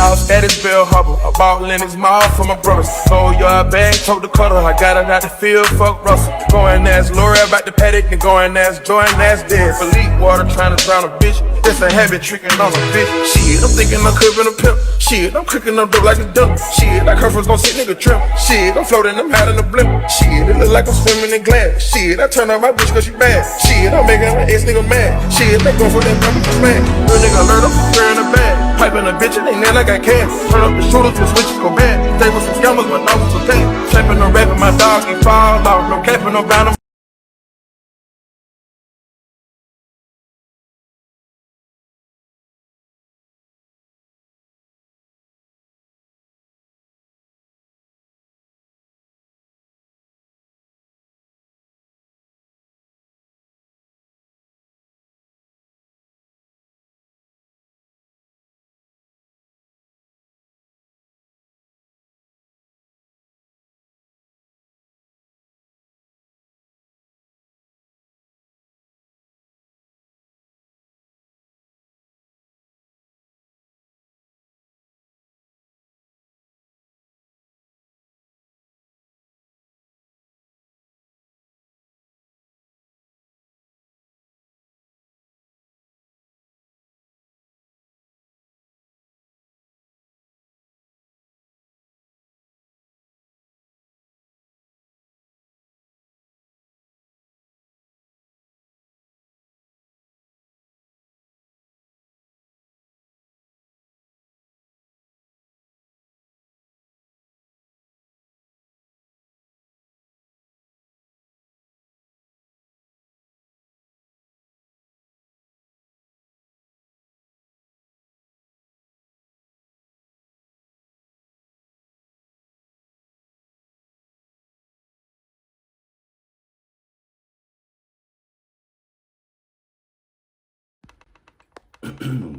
Y'all status Bill Hubble. I bought Lennox Mall for my brothers. Sold your bag, told the cutter. I got it out the field, fuck Russell. Going as L'Oreal about the paddock, and going as Jordan, that's dead. Philippe water trying to drown a bitch. That's a habit tricking on a bitch. Shit, I'm thinking I'm clipping a pimp. Shit, I'm cooking up dope like a dump. Shit, like her gon' sit nigga trim. Shit, I'm floating, I'm out in the blimp. Shit, it look like I'm swimming in glass. Shit, I turn on my bitch cause she bad. Shit, I'm making my ex nigga mad. Shit, they go for that number for smack. Real nigga alert, I'm in the bag. Piping a bitch, it ain't there like I can. Turn up the shooters with switches go bad. Stay with some scammers, but no one's a pain. Trapping no rapping, my dog, he fall off. No capping, no bound.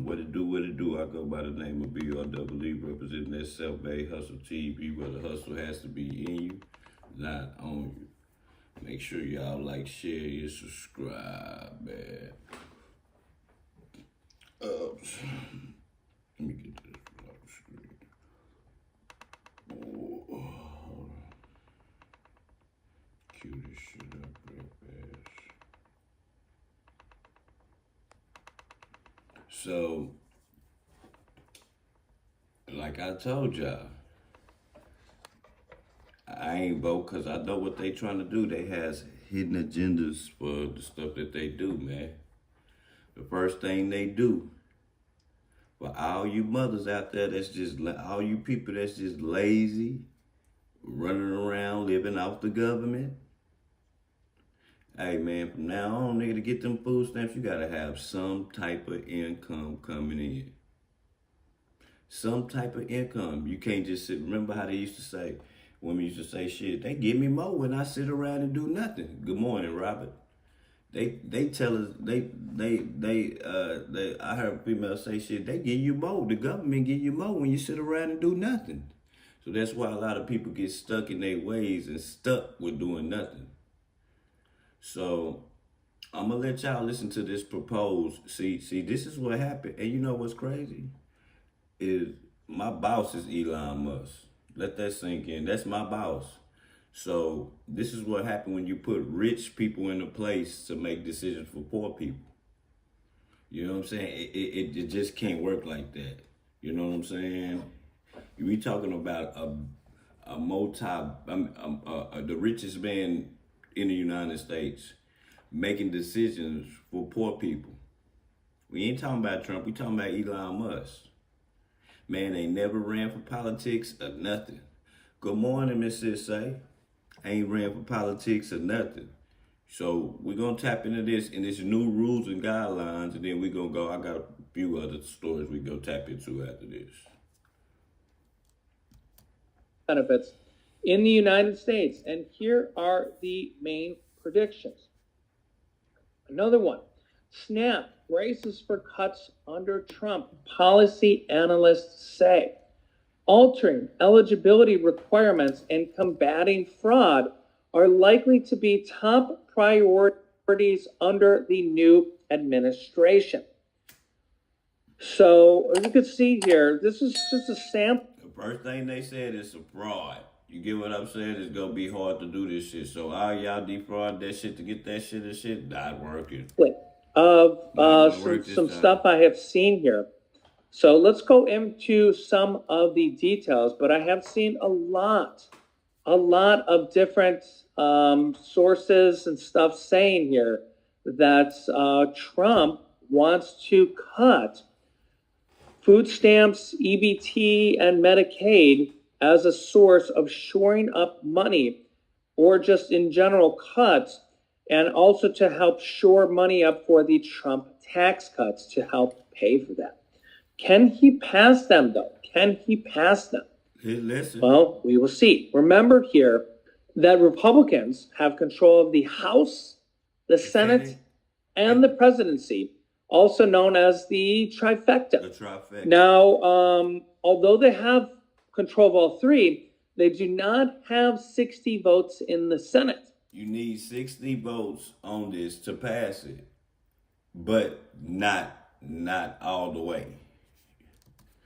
What it do? I go by the name of BRWE, representing that self-made hustle TV, where the hustle has to be in you, not on you. Make sure y'all like, share, and subscribe, man. Oops. Let me get this off the screen. Oh, cue this shit up real fast. So, like I told y'all, I ain't vote because I know what they trying to do. They has hidden agendas for the stuff that they do, man. The first thing they do, for all you mothers out there that's just, all you people that's just lazy, running around, living off the government. Hey, man, from now on, nigga, to get them food stamps, you gotta have some type of income coming in. Some type of income. You can't just sit. Remember how they used to say, women used to say, shit, they give me more when I sit around and do nothing. Good morning, Robert. They tell us, I heard females say, shit, they give you more. The government give you more when you sit around and do nothing. So that's why a lot of people get stuck in their ways and stuck with doing nothing. So I'm gonna let y'all listen to this proposed. See, this is what happened. And you know what's crazy? Is my boss is Elon Musk. Let that sink in. That's my boss. So this is what happened when you put rich people in a place to make decisions for poor people. You know what I'm saying? It just can't work like that. You know what I'm saying? We talking about the richest man in the United States making decisions for poor people. We ain't talking about Trump. We talking about Elon Musk. Man, they never ran for politics or nothing. Good morning, Miss Say. Ain't ran for politics or nothing. So we're going to tap into this and its new rules and guidelines, and then we're going to go. I got a few other stories we go tap into after this. Benefits in the United States. And here are the main predictions. Another one. SNAP braces for cuts under Trump, policy analysts say. Altering eligibility requirements and combating fraud are likely to be top priorities under the new administration. So as you can see here, this is just a sample. The first thing they said is a fraud. You get what I'm saying? It's gonna be hard to do this shit. So all y'all defraud that shit to get that shit and shit, not working. Of work some this stuff I have seen here. So let's go into some of the details, but I have seen a lot of different sources and stuff saying here that Trump wants to cut food stamps, EBT, and Medicaid as a source of shoring up money, or just in general cuts, and also to help shore money up for the Trump tax cuts to help pay for that. Can he pass them, though? Can he pass them? Hey, listen. Well, we will see. Remember here that Republicans have control of the House, the Senate, and the presidency, also known as the trifecta. The trifecta. Now, although they have control of all three, they do not have 60 votes in the Senate. You need 60 votes on this to pass it, but not all the way.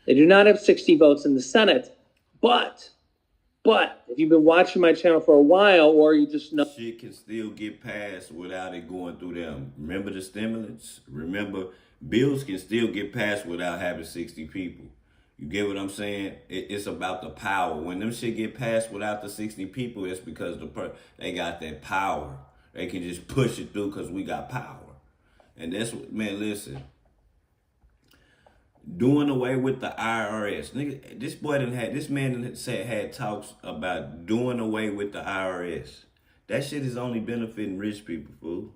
They do not have 60 votes in the Senate, but if you've been watching my channel for a while, or you just know, shit can still get passed without it going through them. Remember the stimulants? Remember, bills can still get passed without having 60 people. You get what I'm saying? It's about the power. When them shit get passed without the 60 people, it's because they got that power. They can just push it through because we got power. And that's what, man, listen. Doing away with the IRS. Nigga, this man had talks about doing away with the IRS. That shit is only benefiting rich people, fool.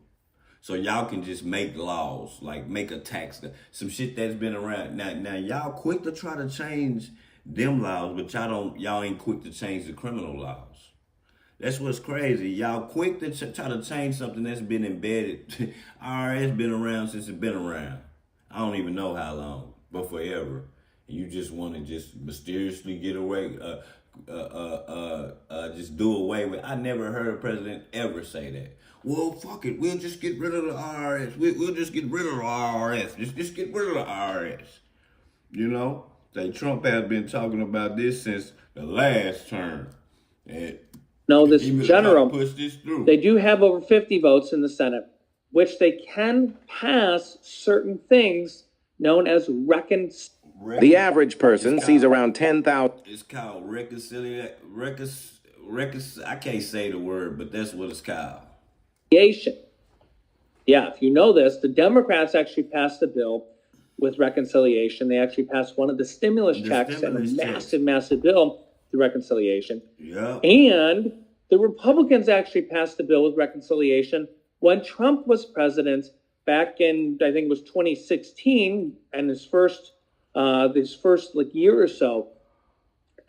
So y'all can just make laws, like make a tax, some shit that's been around. Now y'all quick to try to change them laws, but y'all ain't quick to change the criminal laws. That's what's crazy. Y'all quick to try to change something that's been embedded. IRS been around since it's been around. I don't even know how long, but forever. You just want to just mysteriously get away, just do away with. I never heard a president ever say that. Well, fuck it. We'll just get rid of the IRS. We'll just get rid of the IRS. Just get rid of the IRS. You know? Trump has been talking about this since the last term. And no, this general, push this through. They do have over 50 votes in the Senate, which they can pass certain things known as The average person sees around 10,000. It's called reconciliation. I can't say the word, but that's what it's called. Yeah, if you know this, the Democrats actually passed a bill with reconciliation. They actually passed one of the stimulus checks and a massive bill through reconciliation. Yeah. And the Republicans actually passed a bill with reconciliation when Trump was president back in, I think it was 2016, and his first like year or so.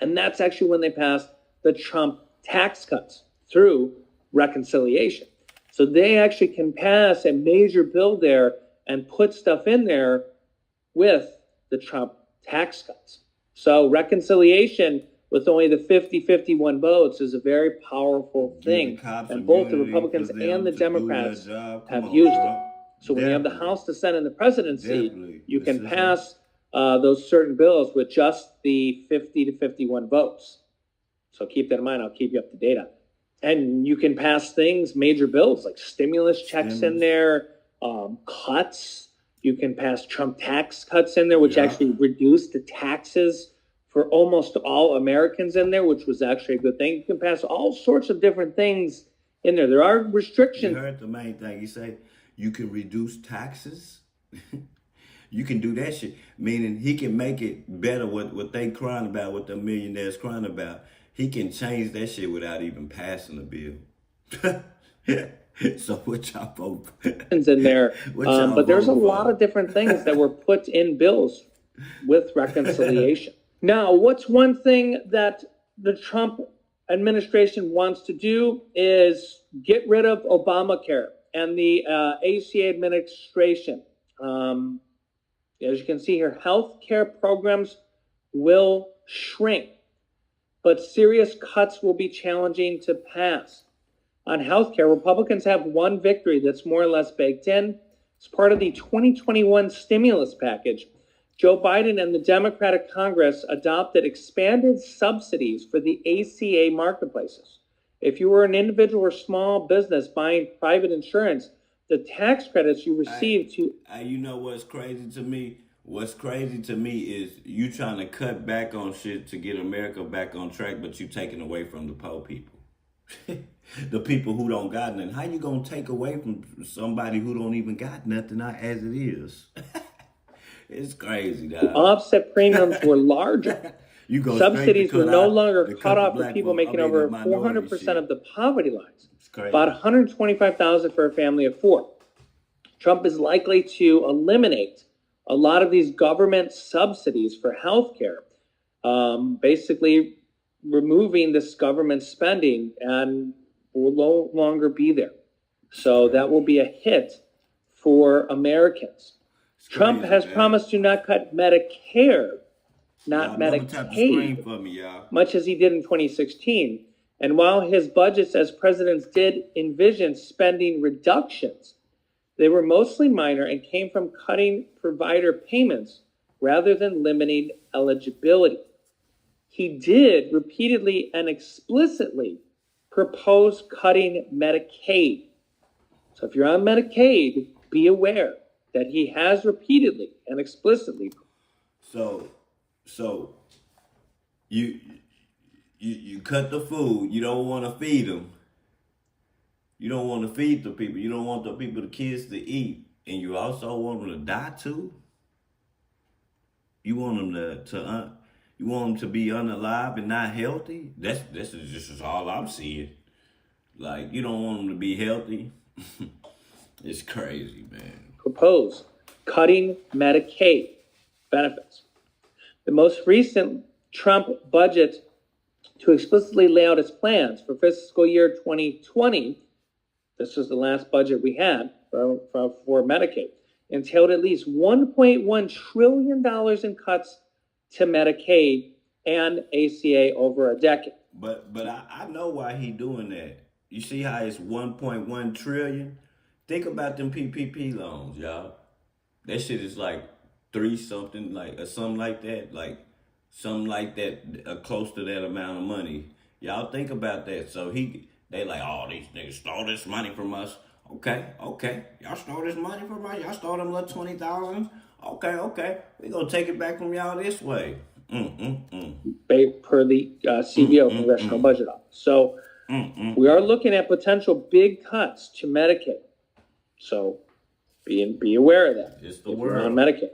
And that's actually when they passed the Trump tax cuts through reconciliation. So they actually can pass a major bill there and put stuff in there with the Trump tax cuts. So reconciliation with only the 50-51 votes is a very powerful thing. And both the Republicans and the Democrats have used it. So when you have the House, the Senate, and the presidency, you can pass those certain bills with just the 50-51 votes. So keep that in mind. I'll keep you up to date on it. And you can pass things, major bills like stimulus checks in there, cuts. You can pass Trump tax cuts in there, which actually reduced the taxes for almost all Americans in there, which was actually a good thing. You can pass all sorts of different things in there. There are restrictions. You heard the main thing. You say you can reduce taxes. You can do that shit. Meaning he can make it better what they crying about, what the millionaires crying about. He can change that shit without even passing a bill. So what y'all vote? In there, but there's a lot of different things that were put in bills with reconciliation. Now, what's one thing that the Trump administration wants to do is get rid of Obamacare and the ACA administration. As you can see here, health care programs will shrink, but serious cuts will be challenging to pass. On healthcare, Republicans have one victory that's more or less baked in. It's part of the 2021 stimulus package. Joe Biden and the Democratic Congress adopted expanded subsidies for the ACA marketplaces. If you were an individual or small business buying private insurance, the tax credits you receive you know what's crazy to me? What's crazy to me is you trying to cut back on shit to get America back on track, but you taking away from the poor people. The people who don't got nothing. How you gonna take away from somebody who don't even got nothing as it is? It's crazy, dog. Offset premiums were larger. Subsidies were no longer cut off for people making over 400% of the poverty lines. About $125,000 for a family of four. Trump is likely to eliminate a lot of these government subsidies for health care, basically removing this government spending, and will no longer be there. So that will be a hit for Americans. Trump has promised to not cut Medicare, not Medicaid, for me, much as he did in 2016. And while his budgets as presidents did envision spending reductions, they were mostly minor and came from cutting provider payments rather than limiting eligibility. He did repeatedly and explicitly propose cutting Medicaid. So if you're on Medicaid, be aware that he has repeatedly and explicitly. So you cut the food. You don't want to feed them. You don't want to feed the people. You don't want the people, the kids, to eat, and you also want them to die too. You want them you want them to be unalive and not healthy. This is just all I'm seeing. Like, you don't want them to be healthy. It's crazy, man. Propose cutting Medicaid benefits. The most recent Trump budget to explicitly lay out its plans for fiscal year 2020, this was the last budget we had for Medicaid, entailed at least $1.1 trillion in cuts to Medicaid and ACA over a decade. But I know why he doing that. You see how it's 1.1 trillion? Think about them PPP loans, y'all. That shit is like something like that, close to that amount of money. Y'all think about that. So they like, oh, these niggas stole this money from us. Okay. Y'all stole this money from us. Y'all stole them little 20,000. Okay. We gonna take it back from y'all this way. Per the CBO, Congressional Budget Office. So we are looking at potential big cuts to Medicaid. So be aware of that. It's the if word you're on Medicaid.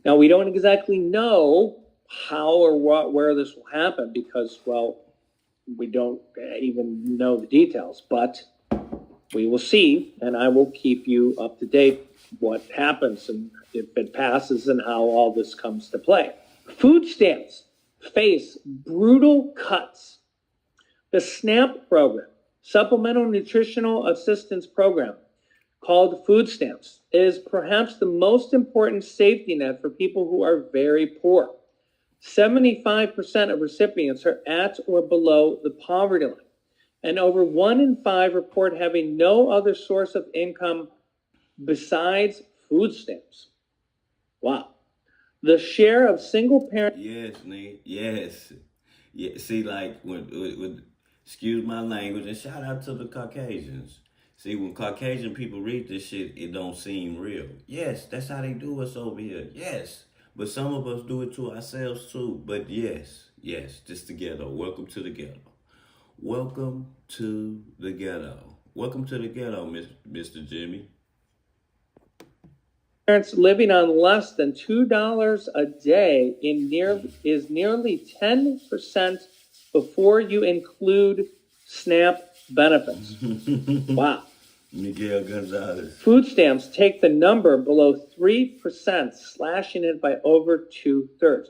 Now, we don't exactly know how or where this will happen because, well, we don't even know the details, but we will see, and I will keep you up to date what happens and if it passes and how all this comes to play. Food stamps face brutal cuts. The SNAP program, Supplemental Nutritional Assistance Program, called food stamps, is perhaps the most important safety net for people who are very poor. 75% of recipients are at or below the poverty line, and over 1 in 5 report having no other source of income besides food stamps. Wow. The share of single parent... Yes, Nate. Yes. Yeah. See, like, with excuse my language, and shout out to the Caucasians. See, when Caucasian people read this shit, it don't seem real. Yes, that's how they do us over here. Yes. But some of us do it to ourselves too. But yes, just the ghetto. Welcome to the ghetto. Welcome to the ghetto. Welcome to the ghetto, Mr. Jimmy. Parents living on less than $2 a day is nearly 10% before you include SNAP benefits. Wow. Miguel Gonzalez. Food stamps take the number below 3%, slashing it by over 2/3.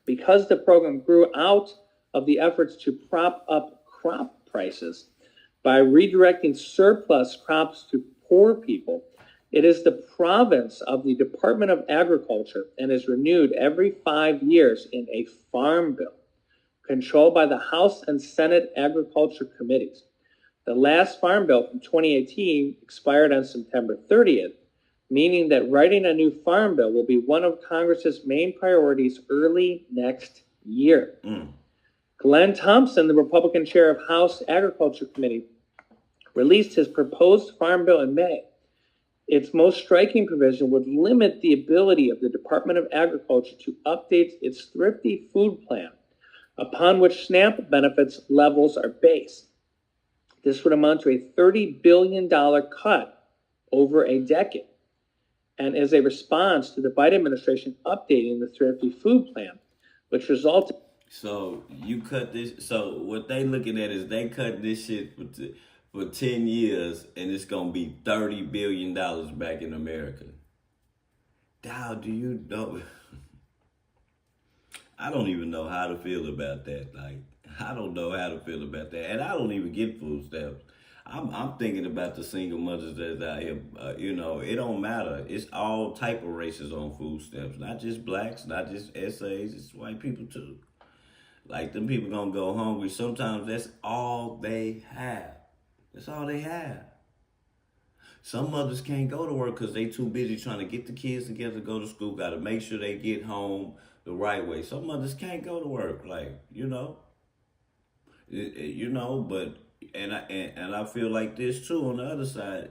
Because the program grew out of the efforts to prop up crop prices by redirecting surplus crops to poor people, it is the province of the Department of Agriculture and is renewed every 5 years in a farm bill controlled by the House and Senate Agriculture Committees. The last farm bill from 2018 expired on September 30th. meaning that writing a new farm bill will be one of Congress's main priorities early next year. Glenn Thompson, the Republican chair of House Agriculture Committee, released his proposed farm bill in May. Its most striking provision would limit the ability of the Department of Agriculture to update its thrifty food plan, upon which SNAP benefits levels are based. This would amount to a $30 billion cut over a decade, and is a response to the Biden administration updating the thrifty food plan, which resulted. So you cut this. So what they looking at is they cut this shit for 10 years, and it's gonna be $30 billion back in America. Dog, do you know? I don't even know how to feel about that. Like, I don't know how to feel about that, and I don't even get food stamps. I'm thinking about the single mothers that's out here. It don't matter. It's all type of races on food stamps, not just blacks, not just SAs. It's white people too. Like, them people gonna go hungry. Sometimes that's all they have. That's all they have. Some mothers can't go to work because they too busy trying to get the kids together to go to school. Got to make sure they get home the right way. Some mothers can't go to work. Like, but I feel like this too. On the other side,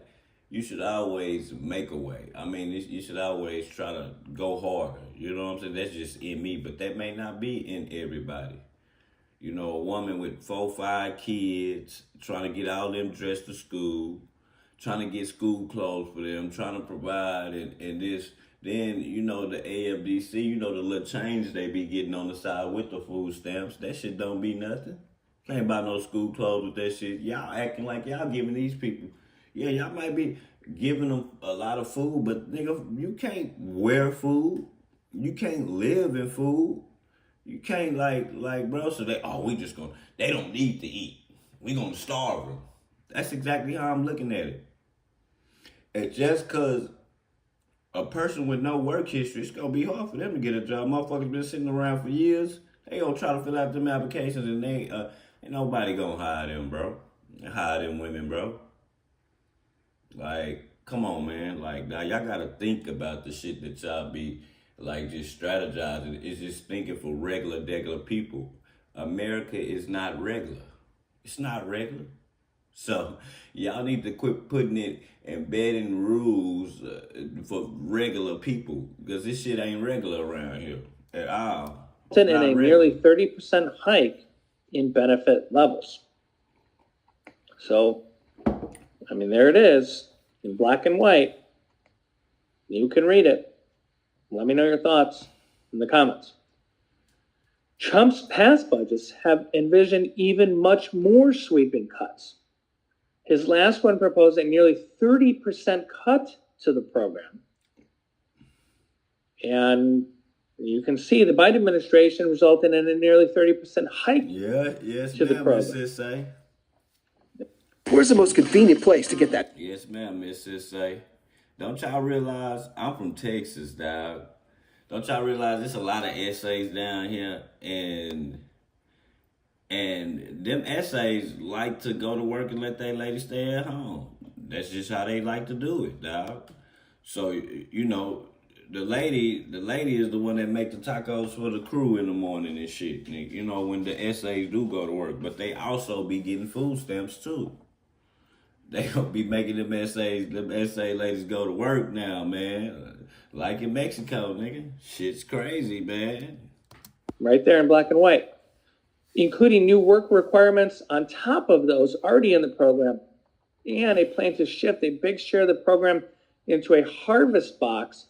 you should always make a way. I mean, you should always try to go harder. You know what I'm saying? That's just in me, but that may not be in everybody. A woman with 4, 5 kids, trying to get all them dressed to school, trying to get school clothes for them, trying to provide, and this. Then, the AFDC, the little change they be getting on the side with the food stamps. That shit don't be nothing. Can't buy no school clothes with that shit. Y'all acting like y'all giving these people. Yeah, y'all might be giving them a lot of food, but nigga, you can't wear food. You can't live in food. You can't like bro, so they don't need to eat. We gonna starve them. That's exactly how I'm looking at it. And just cause a person with no work history, it's gonna be hard for them to get a job. Motherfuckers been sitting around for years. They gonna try to fill out them applications and ain't nobody gonna hire them, bro. Hire them women, bro. Like, come on, man. Like, now y'all gotta think about the shit that y'all be like just strategizing. It's just thinking for regular people. America is not regular. It's not regular. So y'all need to quit putting it embedding rules for regular people, because this shit ain't regular around here at all. In a nearly 30% hike in benefit levels. So, I mean, there it is in black and white. You can read it. Let me know your thoughts in the comments. Trump's past budgets have envisioned even much more sweeping cuts. His last one proposed a nearly 30% cut to the program. And you can see the Biden administration resulted in a nearly 30% hike to the program. Miss Sissay. Where's the most convenient place to get that? Yes, ma'am, Miss Sissay. Don't y'all realize I'm from Texas, dog? Don't y'all realize there's a lot of essays down here, and them essays like to go to work and let their lady stay at home. That's just how they like to do it, dog. So, the lady is the one that make the tacos for the crew in the morning and shit. When the essays do go to work, but they also be getting food stamps too. They gonna be making them essay ladies go to work now, man. Like in Mexico, nigga. Shit's crazy, man. Right there in black and white. Including new work requirements on top of those already in the program. And a plan to shift a big share of the program into a harvest box,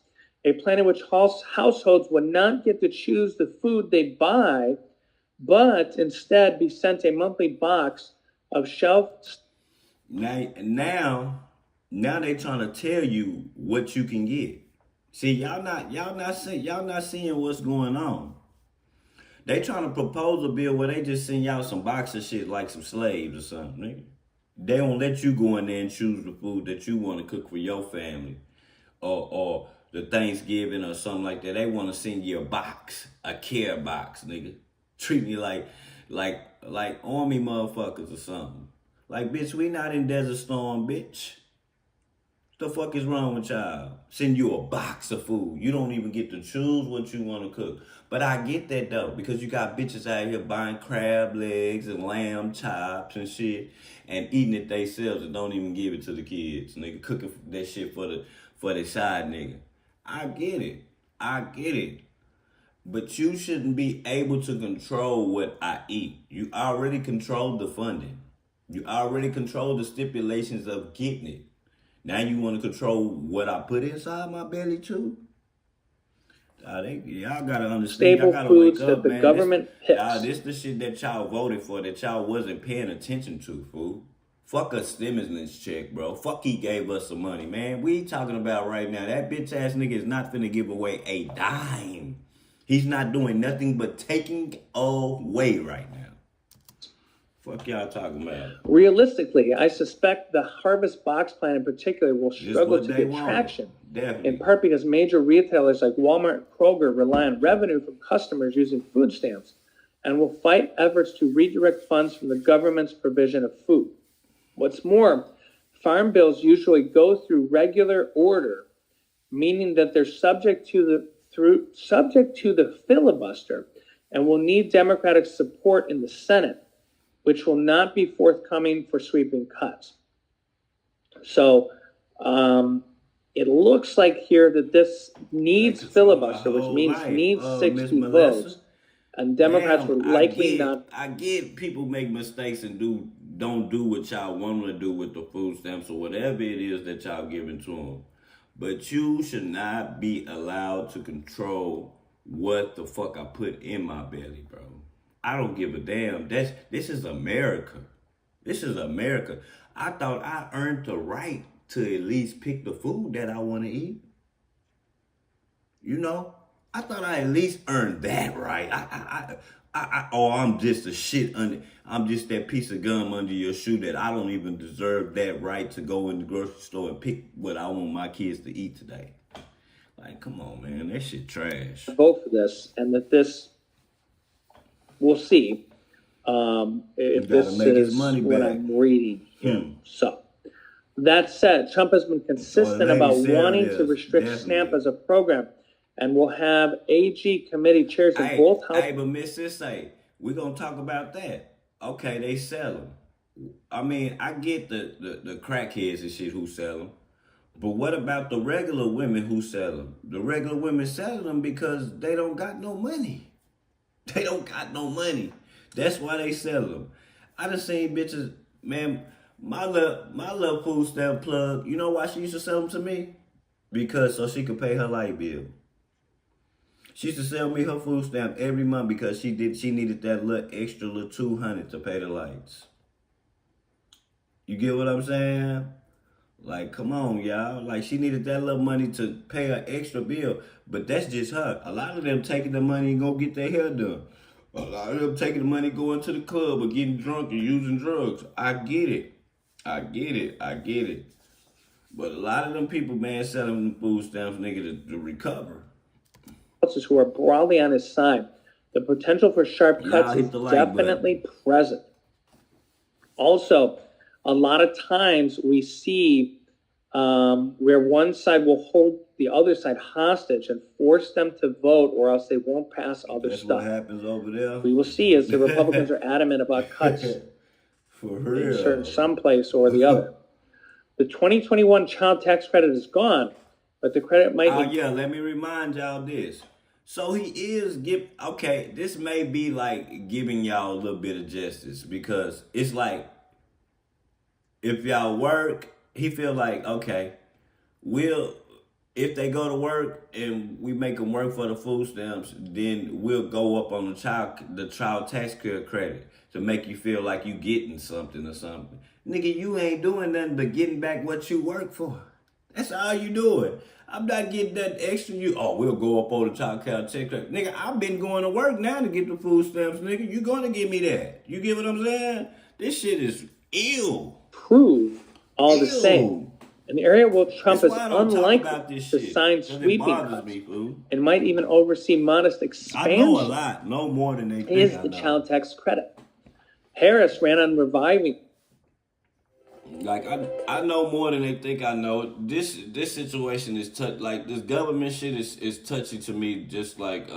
a plan in which households would not get to choose the food they buy, but instead be sent a monthly box of shelf. Now they trying to tell you what you can get. See, y'all not seeing what's going on. They trying to propose a bill where they just send y'all some box of shit like some slaves or something, nigga. They don't let you go in there and choose the food that you want to cook for your family, or the Thanksgiving or something like that. They want to send you a box, a care box, nigga. Treat me like army motherfuckers or something. Like, bitch, we not in Desert Storm, bitch. The fuck is wrong with y'all? Send you a box of food. You don't even get to choose what you want to cook. But I get that though, because you got bitches out here buying crab legs and lamb chops and shit and eating it themselves and don't even give it to the kids. Nigga cooking that shit for the side nigga. I get it. I get it. But you shouldn't be able to control what I eat. You already control the funding. You already control the stipulations of getting it. Now you want to control what I put inside my belly too? Y'all gotta understand. Staple Y'all gotta foods wake up, that the man. government picks. This the shit that y'all voted for that y'all wasn't paying attention to, fool. Fuck a stimulus check, bro. Fuck he gave us some money, man. We talking about right now. That bitch ass nigga is not finna give away a dime. He's not doing nothing but taking away right now. Fuck y'all talking about? Realistically, I suspect the Harvest Box Plan in particular will struggle to get traction. Definitely. In part because major retailers like Walmart and Kroger rely on revenue from customers using food stamps and will fight efforts to redirect funds from the government's provision of food. What's more, farm bills usually go through regular order, meaning that they're subject to the filibuster and will need Democratic support in the Senate, which will not be forthcoming for sweeping cuts. So it looks like here that this needs filibuster, which means needs 60 votes, and Democrats will likely not. I get people make mistakes and don't do what y'all want to do with the food stamps or whatever it is that y'all giving to them. But you should not be allowed to control what the fuck I put in my belly, bro. I don't give a damn. This is America. This is America. I thought I earned the right to at least pick the food that I want to eat. You know? I thought I at least earned that right. I'm just a shit under. I'm just that piece of gum under your shoe that I don't even deserve that right to go in the grocery store and pick what I want my kids to eat today. Like, come on, man. That shit trash. Vote for this, and that this, we'll see if this is what I'm reading here. So, that said, Trump has been consistent about wanting to restrict SNAP as a program, and will have AG committee chairs in both houses. Hey, but Miss Sissay, we're going to talk about that. Okay, they sell them. I mean, I get the crackheads and shit who sell them. But what about the regular women who sell them? The regular women sell them because they don't got no money. They don't got no money. That's why they sell them. I done seen bitches, man, my little food stamp plug, you know why she used to sell them to me? Because so she could pay her light bill. She used to sell me her food stamp every month because she needed that little extra little $200 to pay the lights. You get what I'm saying? Like, come on, y'all. Like, she needed that little money to pay her extra bill. But that's just her. A lot of them taking the money and go get their hair done. A lot of them taking the money, going to the club or getting drunk and using drugs. I get it. I get it. But a lot of them people, man, selling them food stamps, nigga, to recover. Who are broadly on his side. The potential for sharp cuts is definitely present. Also, a lot of times we see where one side will hold the other side hostage and force them to vote, or else they won't pass other stuff. That's what happens over there. We will see as the Republicans are adamant about cuts For real. in some place or the other. The 2021 child tax credit is gone, but the credit might be... let me remind y'all this. So he is okay, this may be like giving y'all a little bit of justice, because it's like, if y'all work, he feel like, okay, if they go to work and we make them work for the food stamps, then we'll go up on the child tax credit to make you feel like you getting something or something. Nigga, you ain't doing nothing but getting back what you work for. That's all you doing. I'm not getting that extra. We'll go up on the child tax credit. Nigga, I've been going to work now to get the food stamps, nigga. You gonna give me that. You get what I'm saying? This shit is ill. Prove all the same. An area where Trump is unlikely to sign sweeping cuts and might even oversee modest expansion. I know a lot, no more than they think. Is the child tax credit. Harris ran on reviving. Like I know more than they think I know. This situation is like this government shit is touchy to me, just like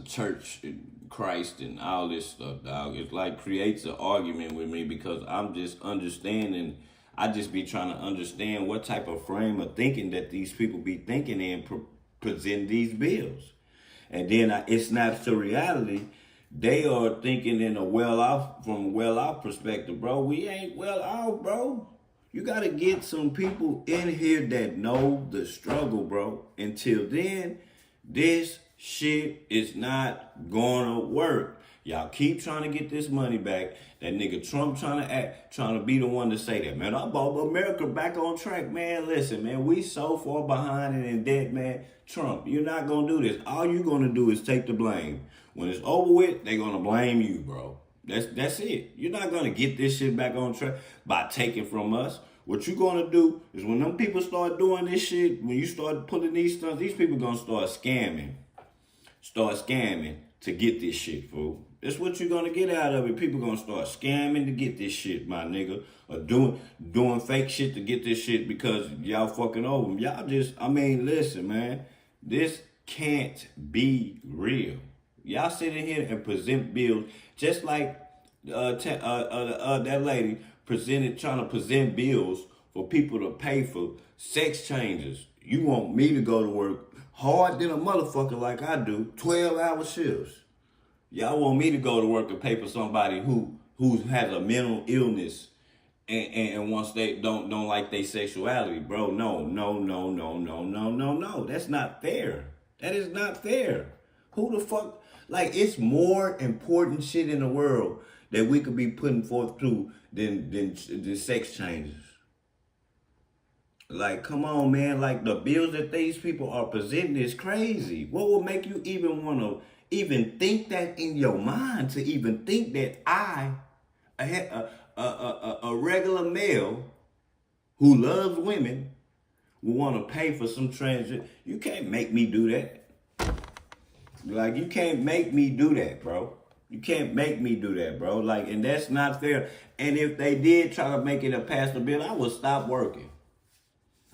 church and Christ and all this stuff, dog. It like creates an argument with me because I'm just understanding. I just be trying to understand what type of frame of thinking that these people be thinking in present these bills, and then it's not to reality. They are thinking in from a well-off perspective, bro. We ain't well off, bro. You got to get some people in here that know the struggle, bro. Until then, this shit is not gonna work. Y'all keep trying to get this money back. That nigga Trump trying to be the one to say that, man. I brought America back on track, man. Listen, man, we so far behind and in debt, man. Trump, you're not gonna do this. All you're gonna do is take the blame. When it's over with, they're gonna blame you, bro. That's it. You're not gonna get this shit back on track by taking from us. What you're gonna do is when them people start doing this shit, when you start putting these stunts, these people gonna start scamming to get this shit, fool. That's what you're gonna get out of it. People gonna start scamming to get this shit, my nigga, or doing fake shit to get this shit because y'all fucking over them. Y'all just, listen, man, this can't be real. Y'all sit in here and present bills just like that lady trying to present bills for people to pay for sex changes. You want me to go to work hard than a motherfucker like I do, 12-hour shifts. Y'all want me to go to work and pay for somebody who has a mental illness and once they don't like their sexuality, bro. No. That's not fair. That is not fair. Who the fuck? Like, it's more important shit in the world that we could be putting forth to than sex changes. Like, come on, man. Like, the bills that these people are presenting is crazy. What would make you even want to even think that in your mind, to even think that a regular male who loves women will want to pay for some transit? You can't make me do that. Like, you can't make me do that, bro. You can't make me do that, bro. Like, and that's not fair. And if they did try to make it a pass the bill, I would stop working.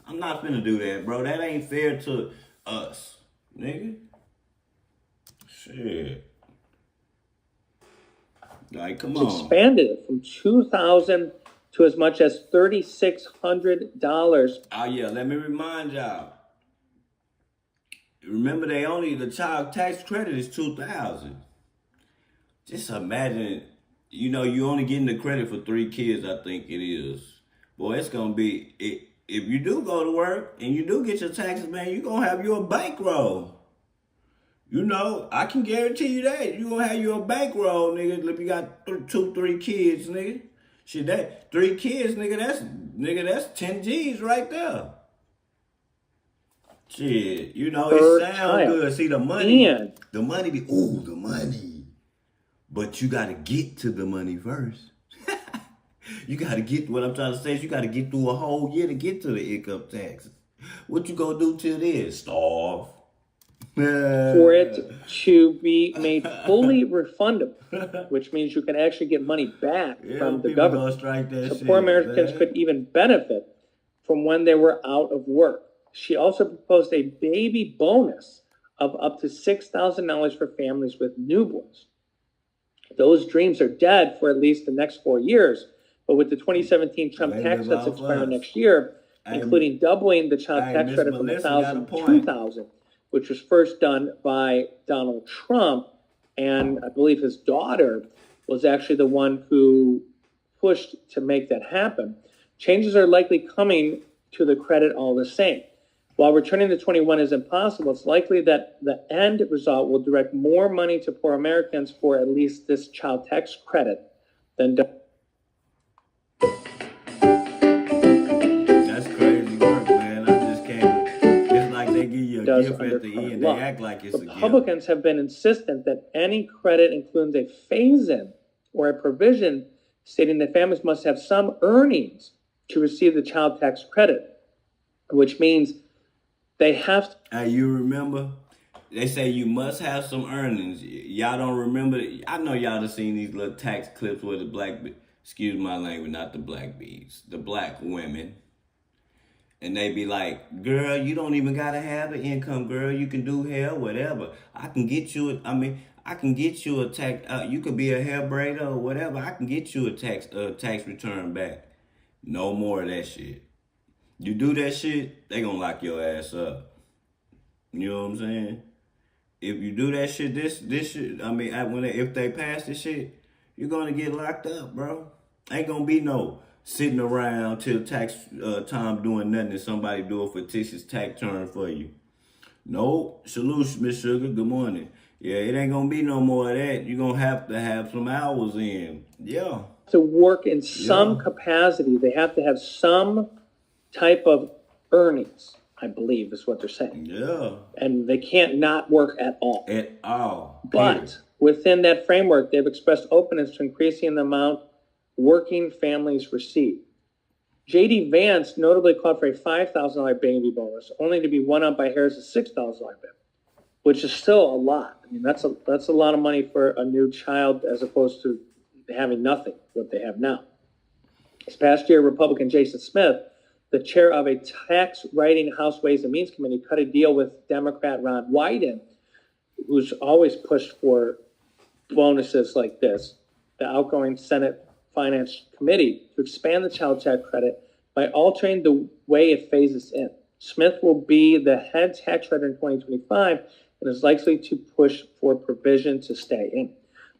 I'm not finna do that, bro. That ain't fair to us, nigga. Shit. Like, come on. Expanded it from $2,000 to as much as $3,600. Oh, yeah. Let me remind y'all. Remember, the child tax credit is $2,000. Just imagine, you only getting the credit for 3 kids, I think it is. Boy, it's going to be, if you do go to work and you do get your taxes, man, you're going to have your bankroll. I can guarantee you that. You're going to have your bankroll, nigga, if you got 3 kids, nigga. Shit, that 3 kids, nigga, that's 10 G's right there. Shit, it sounds good. See, the money be, the money. But you got to get to the money first. You got to get, what I'm trying to say is you got to get through a whole year to get to the income taxes. What you gonna do till then? Starve. For it to be made fully refundable, which means you can actually get money back from the government. So poor Americans could even benefit from when they were out of work. She also proposed a baby bonus of up to $6,000 for families with newborns. Those dreams are dead for at least the next 4 years, but with the 2017 Trump tax cuts expiring next year, including doubling the child tax credit from $1,000 to $2,000, which was first done by Donald Trump, and I believe his daughter was actually the one who pushed to make that happen. Changes are likely coming to the credit all the same. While returning to 21 is impossible, it's likely that the end result will direct more money to poor Americans for at least this child tax credit than... That's crazy work, man. I just can't... It's like they give you a gift at the end. They act like it's a gift. Republicans have been insistent that any credit includes a phase-in or a provision stating that families must have some earnings to receive the child tax credit, which means they have to... You remember? They say you must have some earnings. Y'all don't remember? I know y'all have seen these little tax clips where the black excuse my language, not the black bees, the black women. And they be like, girl, you don't even gotta have an income, girl. You can do hair, whatever. I can get you a tax, you could be a hair braider or whatever. I can get you a tax return back. No more of that shit. You do that shit, they gonna lock your ass up. You know what I'm saying? If you do that shit, this shit, if they pass this shit, you're gonna get locked up, bro. Ain't gonna be no sitting around till tax time doing nothing and somebody do a fictitious tax turn for you. No, salute, Miss Sugar, good morning. Yeah, it ain't gonna be no more of that. You're gonna have to have some hours in. Yeah. To work in some capacity, they have to have some type of earnings, I believe is what they're saying. Yeah. And they can't not work at all. At all. But within that framework, they've expressed openness to increasing the amount working families receive. J.D. Vance notably called for a $5,000 baby bonus, only to be won up by Harris's $6,000 bill, which is still a lot. I mean, that's a lot of money for a new child as opposed to having nothing, what they have now. This past year, Republican Jason Smith, the chair of a tax writing House Ways and Means Committee, cut a deal with Democrat Ron Wyden, who's always pushed for bonuses like this, the outgoing Senate Finance Committee, to expand the child tax credit by altering the way it phases in. Smith will be the head tax writer in 2025 and is likely to push for provision to stay in.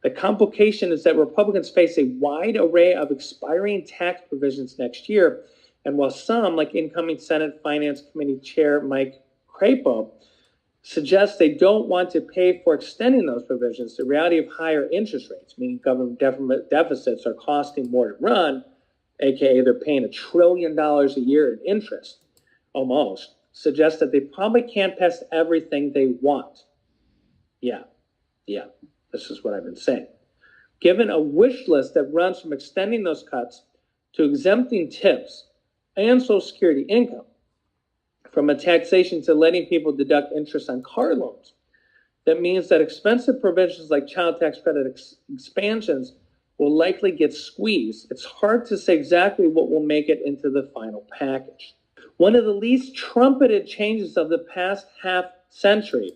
The complication is that Republicans face a wide array of expiring tax provisions next year, and while some, like incoming Senate Finance Committee Chair Mike Crapo, suggest they don't want to pay for extending those provisions, the reality of higher interest rates, meaning government deficits are costing more to run, aka they're paying $1 trillion a year in interest, almost, suggests that they probably can't pass everything they want. Yeah, this is what I've been saying. Given a wish list that runs from extending those cuts to exempting tips and Social Security income, from a taxation to letting people deduct interest on car loans, that means that expensive provisions like child tax credit expansions will likely get squeezed. It's hard to say exactly what will make it into the final package. One of the least trumpeted changes of the past half century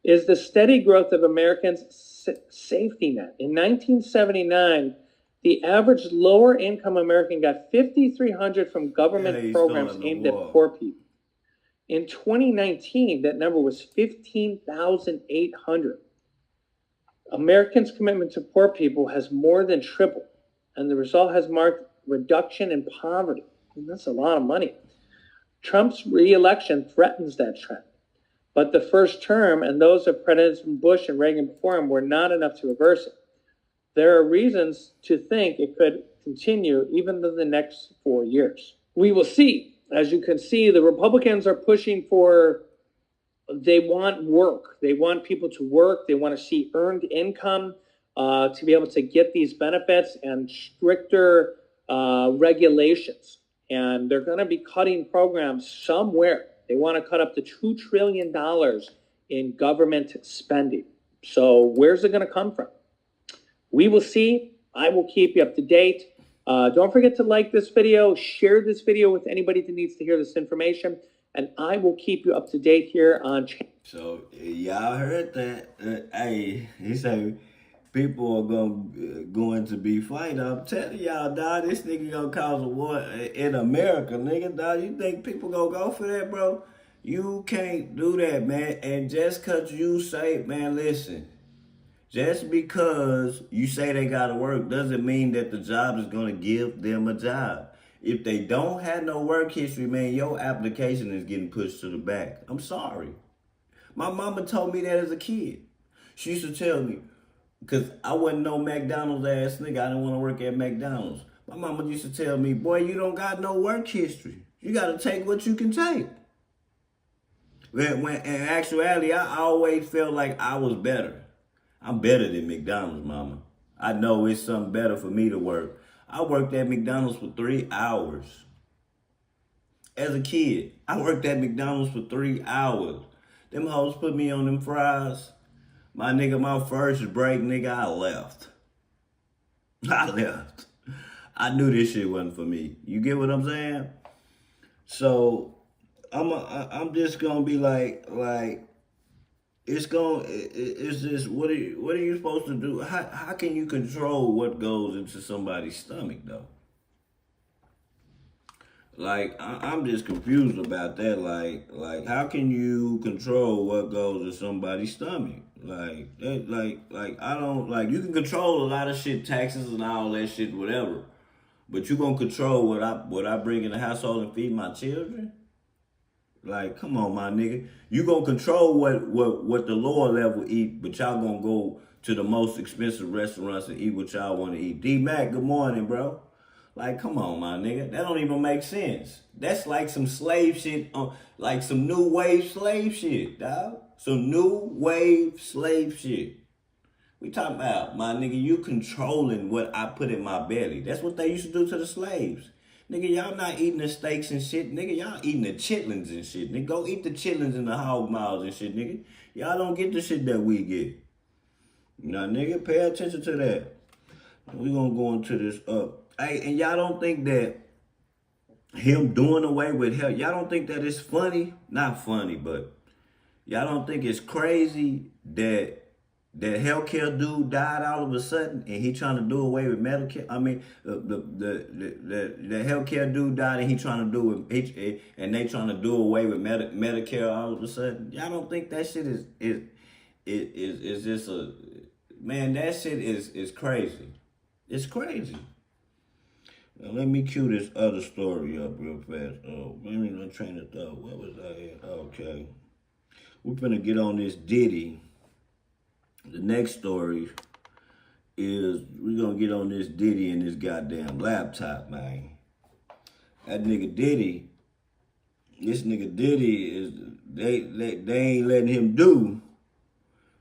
is the steady growth of Americans' safety net. In 1979, the average lower income American got $5,300 from government programs aimed at poor people. In 2019, that number was $15,800. Americans' commitment to poor people has more than tripled, and the result has marked reduction in poverty. And that's a lot of money. Trump's re-election threatens that trend, but the first term and those of Presidents Bush and Reagan before him were not enough to reverse it. There are reasons to think it could continue even through the next 4 years. We will see. As you can see, the Republicans are pushing for, they want work. They want people to work. They want to see earned income to be able to get these benefits and stricter regulations. And they're going to be cutting programs somewhere. They want to cut up to $2 trillion in government spending. So where's it going to come from? We will see. I will keep you up to date. Don't forget to like this video, share this video with anybody that needs to hear this information, and I will keep you up to date here on channel. So y'all heard that? Hey, he said people are going to be fighting. I'm telling y'all, dog, this nigga gonna cause a war in America, nigga, dog. You think people gonna go for that, bro? You can't do that, man. And just cause you say, man, listen. Just because you say they gotta work doesn't mean that the job is gonna give them a job. If they don't have no work history, man, your application is getting pushed to the back. I'm sorry. My mama told me that as a kid. She used to tell me, because I wasn't no McDonald's ass nigga, I didn't want to work at McDonald's. My mama used to tell me, boy, you don't got no work history. You gotta take what you can take. When in actuality, I always felt like I was better. I'm better than McDonald's, mama. I know it's something better for me to work. I worked at McDonald's for 3 hours. As a kid, I worked at McDonald's for 3 hours. Them hoes put me on them fries. My nigga, my first break, nigga, I left. I knew this shit wasn't for me. You get what I'm saying? So I'm just gonna be like it's just what are you supposed to do? How can you control what goes into somebody's stomach though? Like I'm just confused about that. Like how can you control what goes in somebody's stomach? Like that, like I don't like you can control a lot of shit, taxes and all that shit, whatever. But you gonna control what I bring in the household and feed my children? Like, come on, my nigga. You gonna control what the lower level eat, but y'all gonna go to the most expensive restaurants and eat what y'all want to eat. D-Mac, good morning, bro. Like, come on, my nigga. That don't even make sense. That's like some slave shit, like some new wave slave shit, dog. Some new wave slave shit. We talking about, my nigga, you controlling what I put in my belly. That's what they used to do to the slaves. Nigga, y'all not eating the steaks and shit. Nigga, y'all eating the chitlins and shit. Nigga, go eat the chitlins and the hog mouths and shit, nigga. Y'all don't get the shit that we get. Now, nigga, pay attention to that. We gonna go into this up. Hey, and y'all don't think that him doing away with health, y'all don't think that it's funny? Not funny, but y'all don't think it's crazy that healthcare dude died all of a sudden and he trying to do away with Medicare? I mean, the healthcare dude died and he trying to do it, and they trying to do away with Medicare all of a sudden. Y'all don't think that shit is just a, man, that shit is crazy. It's crazy. Now, let me cue this other story up real fast. Oh, let me not train of thought. What was I at? Okay. We're finna get on this Diddy. The next story is we're gonna get on this Diddy and this goddamn laptop, man. That nigga Diddy, this nigga Diddy is they ain't letting him do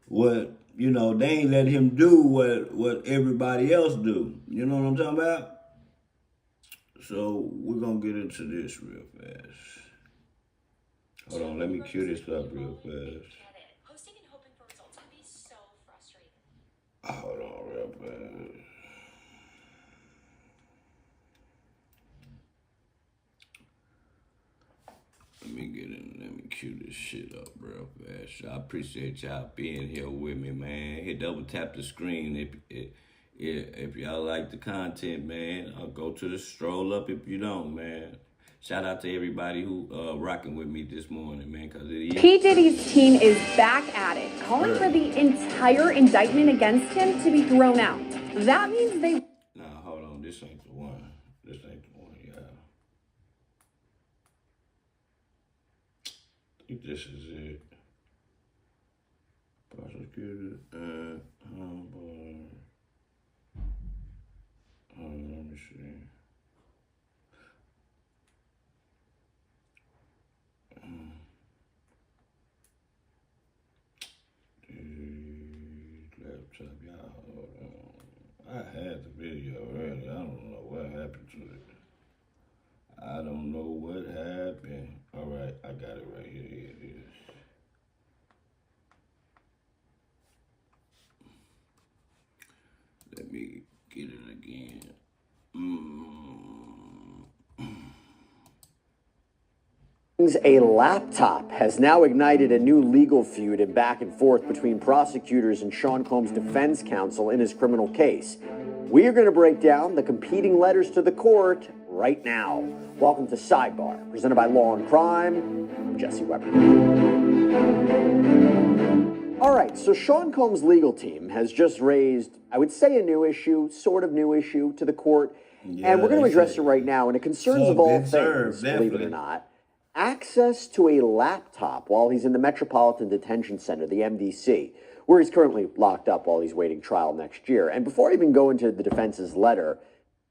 what, you know, they ain't letting him do what everybody else do. You know what I'm talking about? So we're gonna get into this real fast. Hold on, let me cue this up real fast. Hold on real fast. Let me get in, let me cue this shit up real fast. I appreciate y'all being here with me, man. Hit double tap the screen if y'all like the content, man. I'll go to the stroll up if you don't, man. Shout out to everybody who rocking with me this morning, man, because it is. P. Diddy's team is back at it, calling for the entire indictment against him to be thrown out. That means they... Nah, hold on. This ain't the one. This ain't the one, yeah. I think this is it. Prosecutor homeboy. Let me see. Laptop, y'all. Hold on. I had the video earlier. I don't know what happened to it. I don't know what happened. All right, I got it right here. Here it is. Let me get it again. A laptop has now ignited a new legal feud and back and forth between prosecutors and Sean Combs' defense counsel in his criminal case. We are going to break down the competing letters to the court right now. Welcome to Sidebar, presented by Law and Crime. I'm Jesse Weber. All right, so Sean Combs' legal team has just raised, I would say, a new issue, sort of new issue to the court. Yeah, and we're going to address it right now. And it concerns of all things, believe it or not, access to a laptop while he's in the Metropolitan Detention Center, the MDC, where he's currently locked up while he's waiting trial next year. And before I even go into the defense's letter,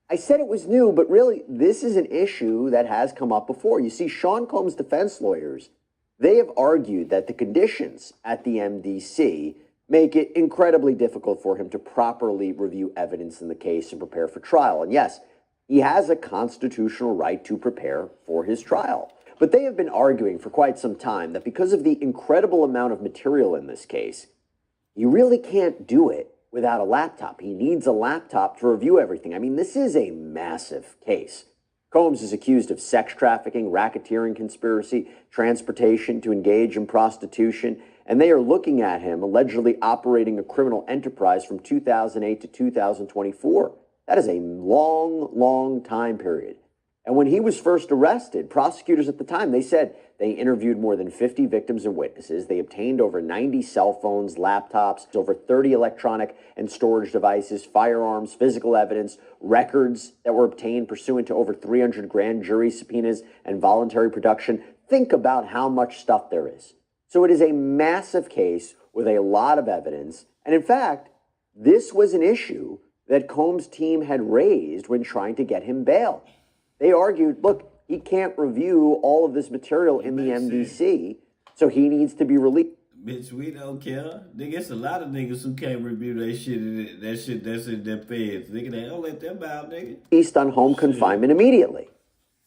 I said it was new, but really, this is an issue that has come up before. You see, Sean Combs' defense lawyers, they have argued that the conditions at the MDC make it incredibly difficult for him to properly review evidence in the case and prepare for trial. And yes, he has a constitutional right to prepare for his trial. But they have been arguing for quite some time that because of the incredible amount of material in this case, you really can't do it without a laptop. He needs a laptop to review everything. I mean, this is a massive case. Combs is accused of sex trafficking, racketeering conspiracy, transportation to engage in prostitution, and they are looking at him allegedly operating a criminal enterprise from 2008 to 2024. That is a long, long time period. And when he was first arrested, prosecutors at the time, they said they interviewed more than 50 victims and witnesses. They obtained over 90 cell phones, laptops, over 30 electronic and storage devices, firearms, physical evidence, records that were obtained pursuant to over 300 grand jury subpoenas and voluntary production. Think about how much stuff there is. So it is a massive case with a lot of evidence. And in fact, this was an issue that Combs' team had raised when trying to get him bail. They argued, look, he can't review all of this material in the MDC, so he needs to be released. Bitch, we don't care. Nigga, it's a lot of niggas who can't review that shit that's in their feds. Nigga, they don't let them out, nigga. Released on home confinement immediately.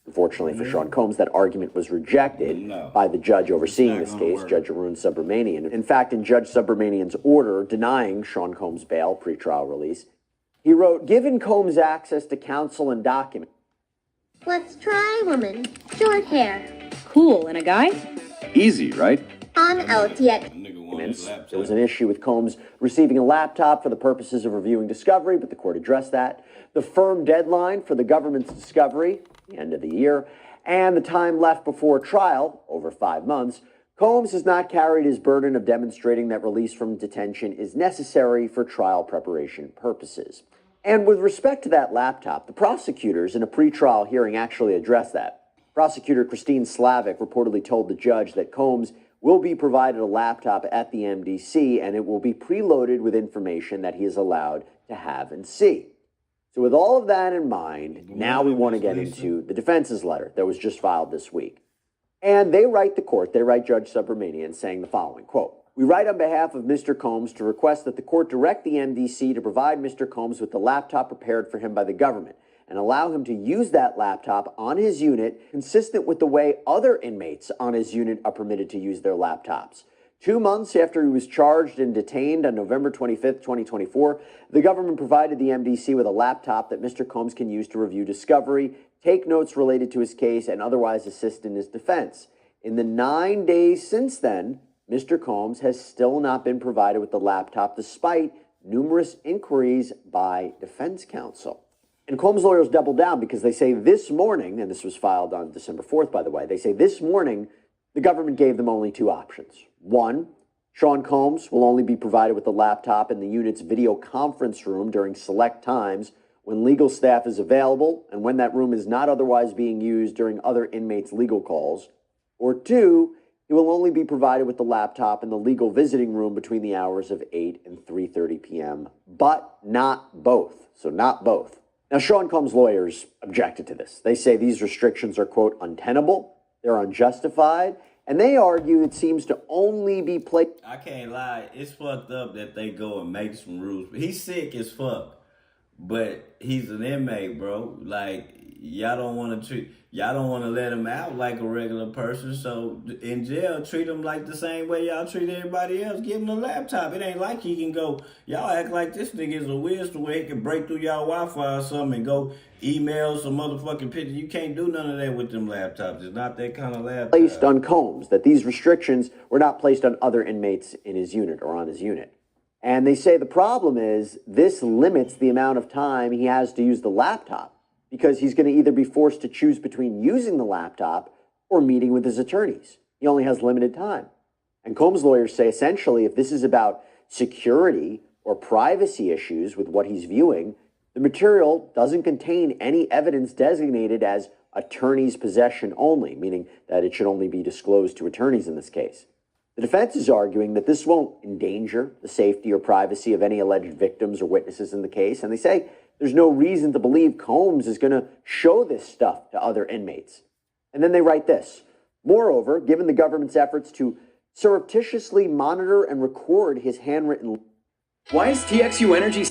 Unfortunately for Sean Combs, that argument was rejected by the judge overseeing this case, Judge Arun Subramanian. In fact, in Judge Subramanian's order denying Sean Combs bail, pretrial release, he wrote, given Combs access to counsel and documents, let's try woman. Short hair. Cool. And a guy? Easy, right? On out yet. there was an issue with Combs receiving a laptop for the purposes of reviewing discovery, but the court addressed that. The firm deadline for the government's discovery, the end of the year, and the time left before trial, over 5 months, Combs has not carried his burden of demonstrating that release from detention is necessary for trial preparation purposes. And with respect to that laptop, the prosecutors in a pretrial hearing actually addressed that. Prosecutor Christine Slavic reportedly told the judge that Combs will be provided a laptop at the MDC and it will be preloaded with information that he is allowed to have and see. So with all of that in mind, now we want to get into the defense's letter that was just filed this week. And they write Judge Subramanian saying the following, quote, we write on behalf of Mr. Combs to request that the court direct the MDC to provide Mr. Combs with the laptop prepared for him by the government and allow him to use that laptop on his unit consistent with the way other inmates on his unit are permitted to use their laptops. 2 months after he was charged and detained on November 25th, 2024, the government provided the MDC with a laptop that Mr. Combs can use to review discovery, take notes related to his case, and otherwise assist in his defense. In the 9 days since then, Mr. Combs has still not been provided with the laptop despite numerous inquiries by defense counsel. And Combs' lawyers doubled down because they say this morning, and this was filed on December 4th, by the way, they say this morning the government gave them only 2 options. 1, Sean Combs will only be provided with the laptop in the unit's video conference room during select times when legal staff is available and when that room is not otherwise being used during other inmates' legal calls. Or 2, he will only be provided with the laptop in the legal visiting room between the hours of 8 and 3:30 p.m., but not both. So not both. Now, Sean Combs' lawyers objected to this. They say these restrictions are, quote, untenable, they're unjustified, and they argue it seems to only be placed. I can't lie, it's fucked up that they go and make some rules. He's sick as fuck, but he's an inmate, bro. Like, y'all don't want to let him out like a regular person. So in jail, treat him like the same way y'all treat everybody else. Give him a laptop. It ain't like he can go, y'all act like this nigga is a whiz to where he can break through y'all Wi-Fi or something and go email some motherfucking pictures. You can't do none of that with them laptops. It's not that kind of laptop. Placed on Combs, that these restrictions were not placed on other inmates in his unit or on his unit. And they say the problem is this limits the amount of time he has to use the laptop, because he's going to either be forced to choose between using the laptop or meeting with his attorneys. He only has limited time. And Combs' lawyers say essentially if this is about security or privacy issues with what he's viewing, the material doesn't contain any evidence designated as attorney's possession only, meaning that it should only be disclosed to attorneys in this case. The defense is arguing that this won't endanger the safety or privacy of any alleged victims or witnesses in the case, and they say there's no reason to believe Combs is going to show this stuff to other inmates. And then they write this. Moreover, given the government's efforts to surreptitiously monitor and record his handwritten... Why is TXU Energy...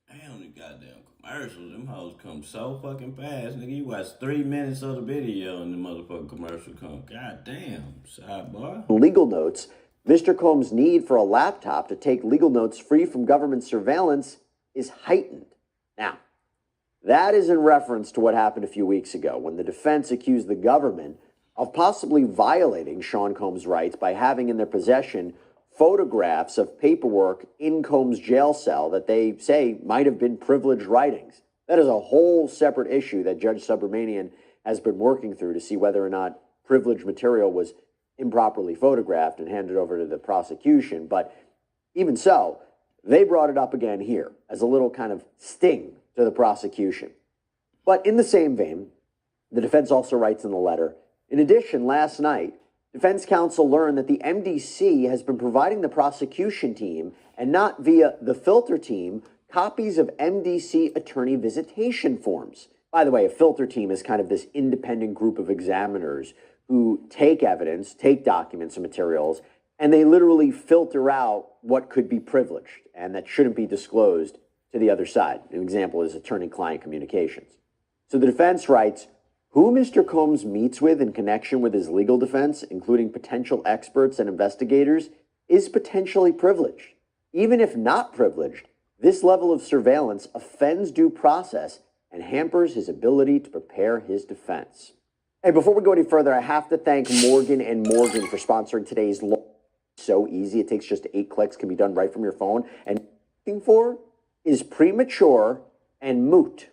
Damn, the goddamn commercials. Them hoes come so fucking fast. Nigga, you watch 3 minutes of the video and the motherfucking commercial come. Goddamn, sidebar. legal notes Mr. Combs' need for a laptop to take legal notes free from government surveillance is heightened. Now, that is in reference to what happened a few weeks ago when the defense accused the government of possibly violating Sean Combs' rights by having in their possession photographs of paperwork in Combs' jail cell that they say might have been privileged writings. That is a whole separate issue that Judge Subramanian has been working through to see whether or not privileged material was improperly photographed and handed over to the prosecution. But even so, they brought it up again here as a little kind of sting to the prosecution. But in the same vein, the defense also writes in the letter, in addition, last night, defense counsel learned that the MDC has been providing the prosecution team, and not via the filter team, copies of MDC attorney visitation forms. By the way, a filter team is kind of this independent group of examiners who take evidence, take documents and materials, and they literally filter out what could be privileged and that shouldn't be disclosed to the other side. An example is attorney-client communications. So the defense writes, who Mr. Combs meets with in connection with his legal defense, including potential experts and investigators, is potentially privileged. Even if not privileged, this level of surveillance offends due process and hampers his ability to prepare his defense. Hey, before we go any further, I have to thank Morgan & Morgan for sponsoring today's law. So easy. It takes just 8 clicks, can be done right from your phone. And looking for is premature and moot.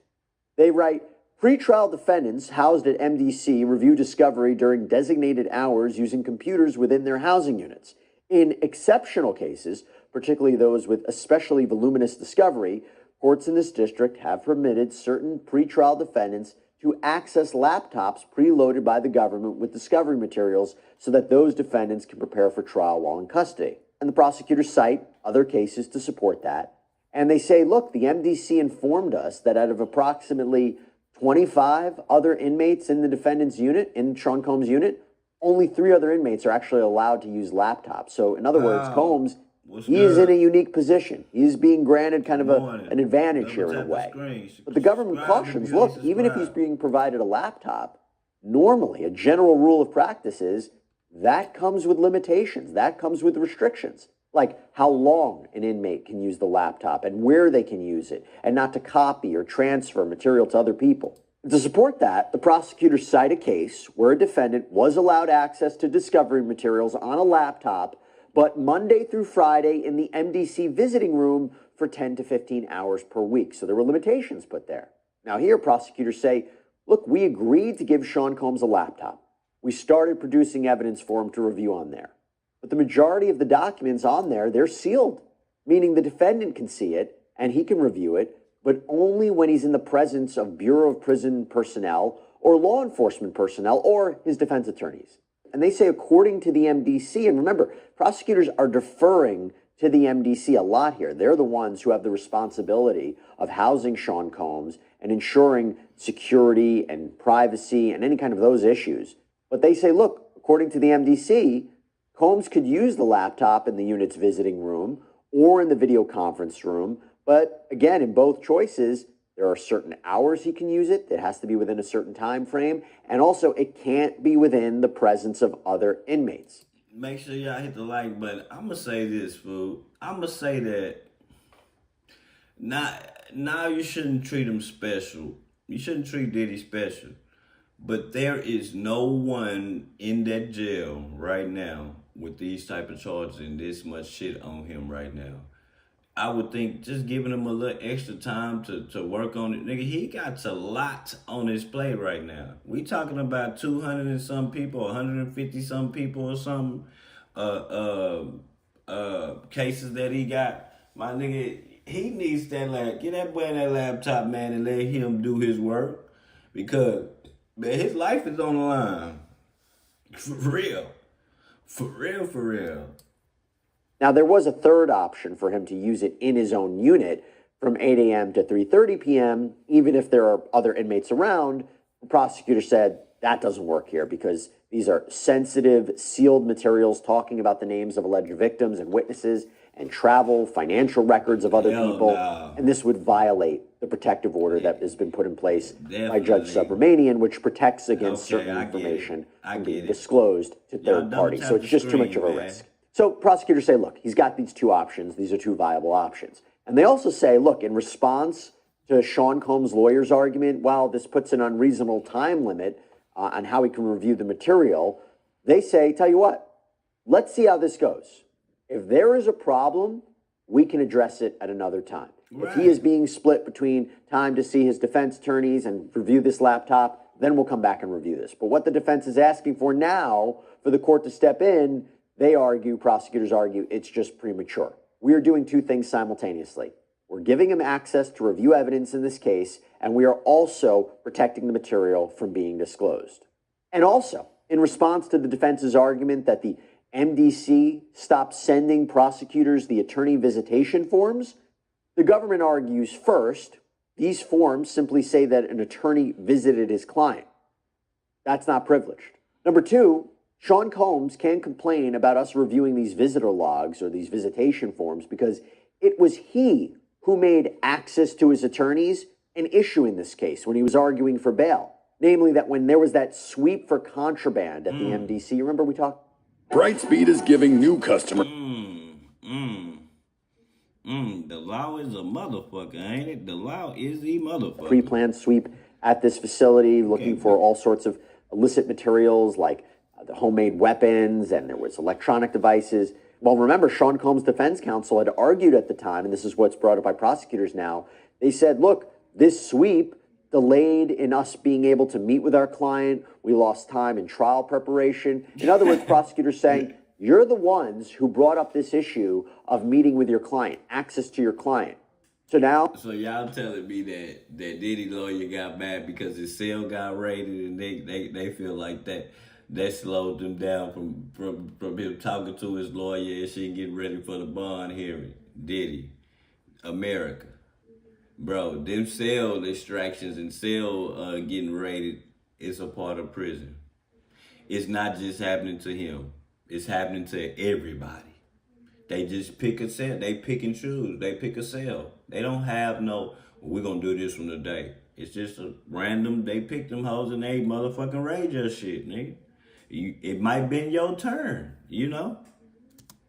They write, pretrial defendants housed at MDC review discovery during designated hours using computers within their housing units. In exceptional cases, particularly those with especially voluminous discovery, courts in this district have permitted certain pretrial defendants to access laptops preloaded by the government with discovery materials so that those defendants can prepare for trial while in custody. And the prosecutors cite other cases to support that. And they say, look, the MDC informed us that out of approximately 25 other inmates in the defendant's unit, in Sean Combs' unit, only 3 other inmates are actually allowed to use laptops. So in other words, Combs, he is in a unique position. He is being granted kind of an advantage here in a way. But the government cautions, look, even if he's being provided a laptop, normally a general rule of practice is that comes with limitations. That comes with restrictions, like how long an inmate can use the laptop and where they can use it, and not to copy or transfer material to other people. To support that, the prosecutors cite a case where a defendant was allowed access to discovery materials on a laptop, but Monday through Friday in the MDC visiting room for 10 to 15 hours per week. So there were limitations put there. Now here, prosecutors say, look, we agreed to give Sean Combs a laptop. We started producing evidence for him to review on there. But the majority of the documents on there, they're sealed, meaning the defendant can see it and he can review it, but only when he's in the presence of Bureau of Prison personnel or law enforcement personnel or his defense attorneys. And they say, according to the MDC, and remember, prosecutors are deferring to the MDC a lot here. They're the ones who have the responsibility of housing Sean Combs and ensuring security and privacy and any kind of those issues. But they say, look, according to the MDC, Combs could use the laptop in the unit's visiting room or in the video conference room. But again, in both choices, there are certain hours he can use it. It has to be within a certain time frame. And also, it can't be within the presence of other inmates. Make sure y'all hit the like button. I'm going to say this, fool. I'm going to say that now you shouldn't treat him special. You shouldn't treat Diddy special. But there is no one in that jail right now with these type of charges and this much shit on him right now. I would think just giving him a little extra time to work on it. Nigga, he got a lot on his plate right now. We talking about 200 and some people, 150 some people or some cases that he got. My nigga, he needs that get that boy that laptop, man, and let him do his work. Because, man, his life is on the line. For real. For real, for real. Now, there was a third option for him to use it in his own unit from 8 a.m. to 3:30 p.m., even if there are other inmates around. The prosecutor said that doesn't work here because these are sensitive, sealed materials talking about the names of alleged victims and witnesses and travel, financial records of other people. No. And this would violate the protective order that has been put in place by Judge Subramanian, which protects against certain information from being disclosed to third parties. So it's just too much of a risk. So prosecutors say, look, he's got these two options. These are two viable options. And they also say, look, in response to Sean Combs' lawyer's argument, while this puts an unreasonable time limit on how he can review the material, they say, tell you what, let's see how this goes. If there is a problem, we can address it at another time. Right. If he is being split between time to see his defense attorneys and review this laptop, then we'll come back and review this. But what the defense is asking for now, for the court to step in, they argue, prosecutors argue, it's just premature. We are doing two things simultaneously. We're giving him access to review evidence in this case, and we are also protecting the material from being disclosed. And also, in response to the defense's argument that the MDC stopped sending prosecutors the attorney visitation forms, the government argues first, these forms simply say that an attorney visited his client. That's not privileged. Number two, Sean Combs can complain about us reviewing these visitor logs or these visitation forms because it was he who made access to his attorneys an issue in this case when he was arguing for bail. Namely, that when there was that sweep for contraband at the MDC, you remember we talked? Brightspeed is giving new customers. The law is a motherfucker, ain't it? The law is the motherfucker. Pre-planned sweep at this facility looking for all sorts of illicit materials like the homemade weapons, and there was electronic devices. Well, remember, Sean Combs' defense counsel had argued at the time, and this is what's brought up by prosecutors now. They said, look, this sweep delayed in us being able to meet with our client. We lost time in trial preparation. In other words, prosecutors saying, you're the ones who brought up this issue of meeting with your client, access to your client. So now... So y'all telling me that Diddy lawyer got mad because his cell got raided, and they feel like that slowed them down from him talking to his lawyer and shit, getting ready for the bond hearing. Diddy, America. Bro, them cell distractions and cell getting raided is a part of prison. It's not just happening to him. It's happening to everybody. They just pick a cell. They pick and choose. They pick a cell. They don't have no, we're going to do this one today. It's just a random, they pick them hoes and they motherfucking raid your shit, nigga. It might been your turn, you know?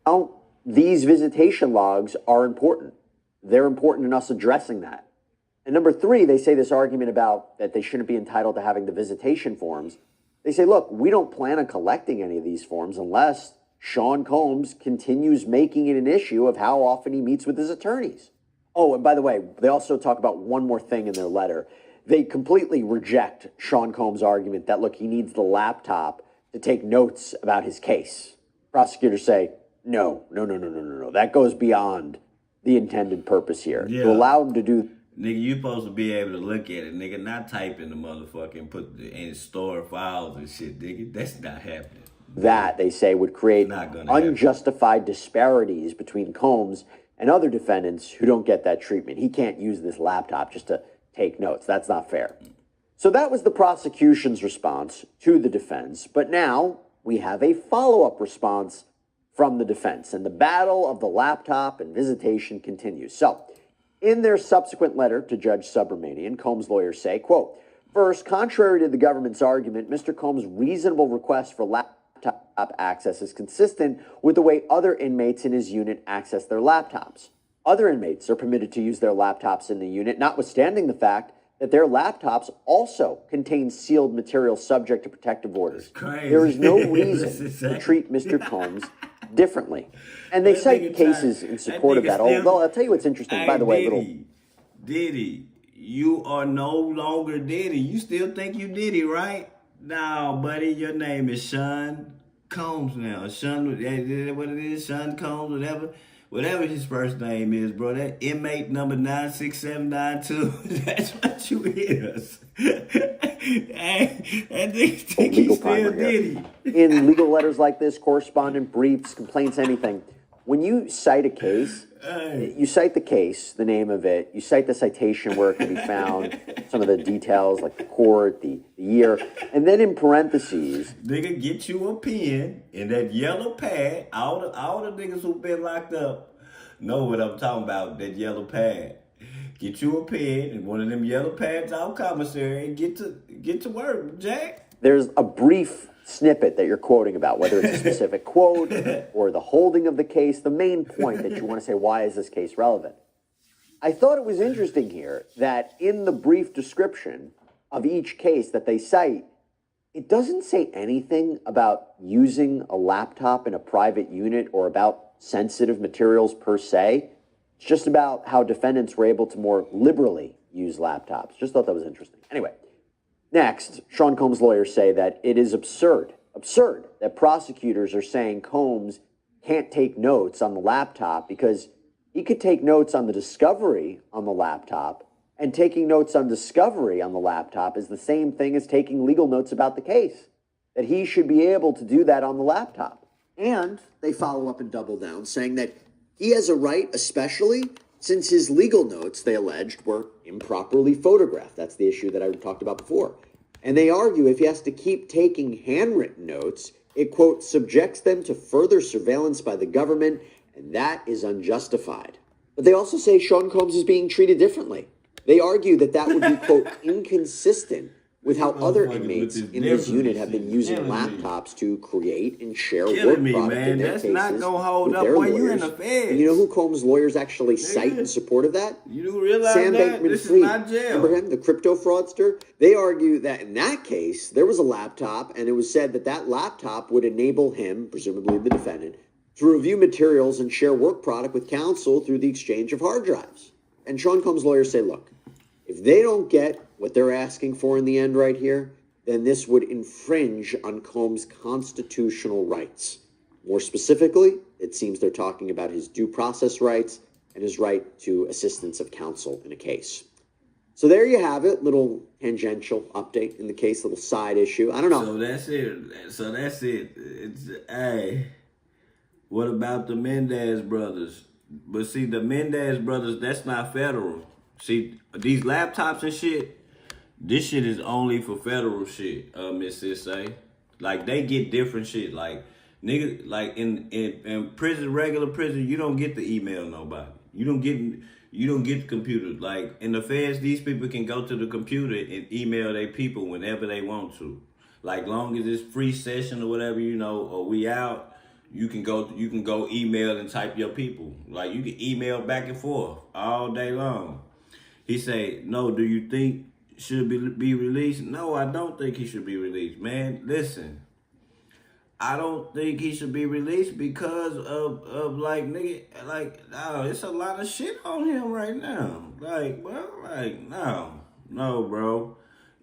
Oh, these visitation logs are important. They're important in us addressing that. And number three, they say this argument about that they shouldn't be entitled to having the visitation forms. They say, look, we don't plan on collecting any of these forms unless Sean Combs continues making it an issue of how often he meets with his attorneys. Oh, and by the way, they also talk about one more thing in their letter. They completely reject Sean Combs' argument that, look, he needs the laptop to take notes about his case. Prosecutors say, no. That goes beyond the intended purpose here. Yeah. To allow him to do... Nigga, you supposed to be able to look at it, nigga, not type in the motherfucker and store files and shit, nigga. That's not happening. That, they say, would create unjustified disparities between Combs and other defendants who don't get that treatment. He can't use this laptop just to take notes. That's not fair. So that was the prosecution's response to the defense. But now we have a follow-up response from the defense, and the battle of the laptop and visitation continues. So in their subsequent letter to Judge Subramanian, Combs' lawyers say, quote, first, contrary to the government's argument, Mr. Combs' reasonable request for laptop access is consistent with the way other inmates in his unit access their laptops. Other inmates are permitted to use their laptops in the unit, notwithstanding the fact that their laptops also contain sealed material subject to protective orders. There is no reason to treat Mr. Combs differently. And they cite cases in support of that. Although, I'll tell you what's interesting, by the way, Diddy, you are no longer Diddy. You still think you Diddy, right? No, buddy, your name is Sean Combs now. Sean, what it is, Sean Combs, whatever his first name is, bro. That inmate number 96792. That's what you is. And they think he's still Diddy. In legal letters like this, correspondent briefs, complaints, anything, when you cite a case, you cite the case, the name of it, you cite the citation where it can be found, some of the details like the court, the year, and then in parentheses, nigga, get you a pen and that yellow pad. All the niggas who been locked up know what I'm talking about, that yellow pad. Get you a pen and one of them yellow pads out commissary and get to work, Jack. There's a brief snippet that you're quoting about, whether it's a specific quote or the holding of the case, the main point that you want to say, why is this case relevant? I thought it was interesting here that in the brief description of each case that they cite, it doesn't say anything about using a laptop in a private unit or about sensitive materials per se. It's just about how defendants were able to more liberally use laptops. Just thought that was interesting. Anyway, next, Sean Combs' lawyers say that it is absurd that prosecutors are saying Combs can't take notes on the laptop because he could take notes on the discovery on the laptop, and taking notes on discovery on the laptop is the same thing as taking legal notes about the case, that he should be able to do that on the laptop. And they follow up and double down, saying that he has a right, especially since his legal notes, they alleged, were improperly photographed. That's the issue that I talked about before. And they argue if he has to keep taking handwritten notes, it, quote, subjects them to further surveillance by the government, and that is unjustified. But they also say Sean Combs is being treated differently. They argue that that would be, quote, inconsistent with how other inmates in his unit have been using laptops to create and share work product in their cases with their lawyers. And you know who Combs' lawyers actually cite in support of that? You do realize Sam that? This is not Bankman-Fried. jail. Remember him, the crypto fraudster? They argue that in that case, there was a laptop, and it was said that that laptop would enable him, presumably the defendant, to review materials and share work product with counsel through the exchange of hard drives. And Sean Combs' lawyers say, look, if they don't get what they're asking for in the end right here, then this would infringe on Combs' constitutional rights. More specifically, it seems they're talking about his due process rights and his right to assistance of counsel in a case. So there you have it, little tangential update in the case, little side issue. I don't know. So that's it. It's, hey, what about the Mendez brothers? But see, the Mendez brothers, that's not federal. See, these laptops and shit, this shit is only for federal shit, Miss Sissay. Like, they get different shit. Like, niggas, like, in prison, regular prison, you don't get to email nobody. You don't get the computer. Like, in the feds, these people can go to the computer and email their people whenever they want to. Like, long as it's free session or whatever, you know, or we out, you can go email and type your people. Like, you can email back and forth all day long. He say, no, do you think should be released? No, I don't think he should be released. Man, listen. I don't think he should be released because of like, nigga, like, no, it's a lot of shit on him right now. Like, well, like, no, bro.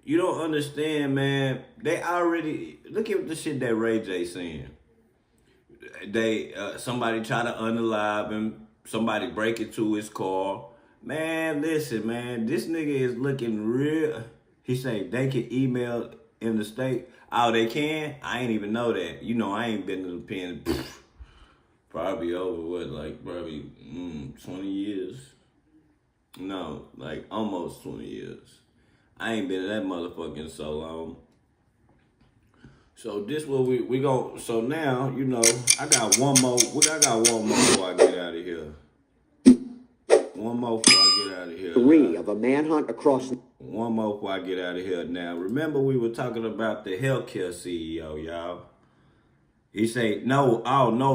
You don't understand, man. They already, look at the shit that Ray J saying. Somebody try to unalive him. Somebody break into his car. Man, listen, man, this nigga is looking real. He say they can email in the state. Oh, they can? I ain't even know that. You know, I ain't been to the pen. Probably over, what, like, probably 20 years? No, like, almost 20 years. I ain't been to that motherfucker in so long. So this what we go. So now, you know, I got one more before I get out of here. One more before I get out of here. 3 of a manhunt across. One more before I get out of here. Now, remember we were talking about the healthcare CEO, y'all. He say, no,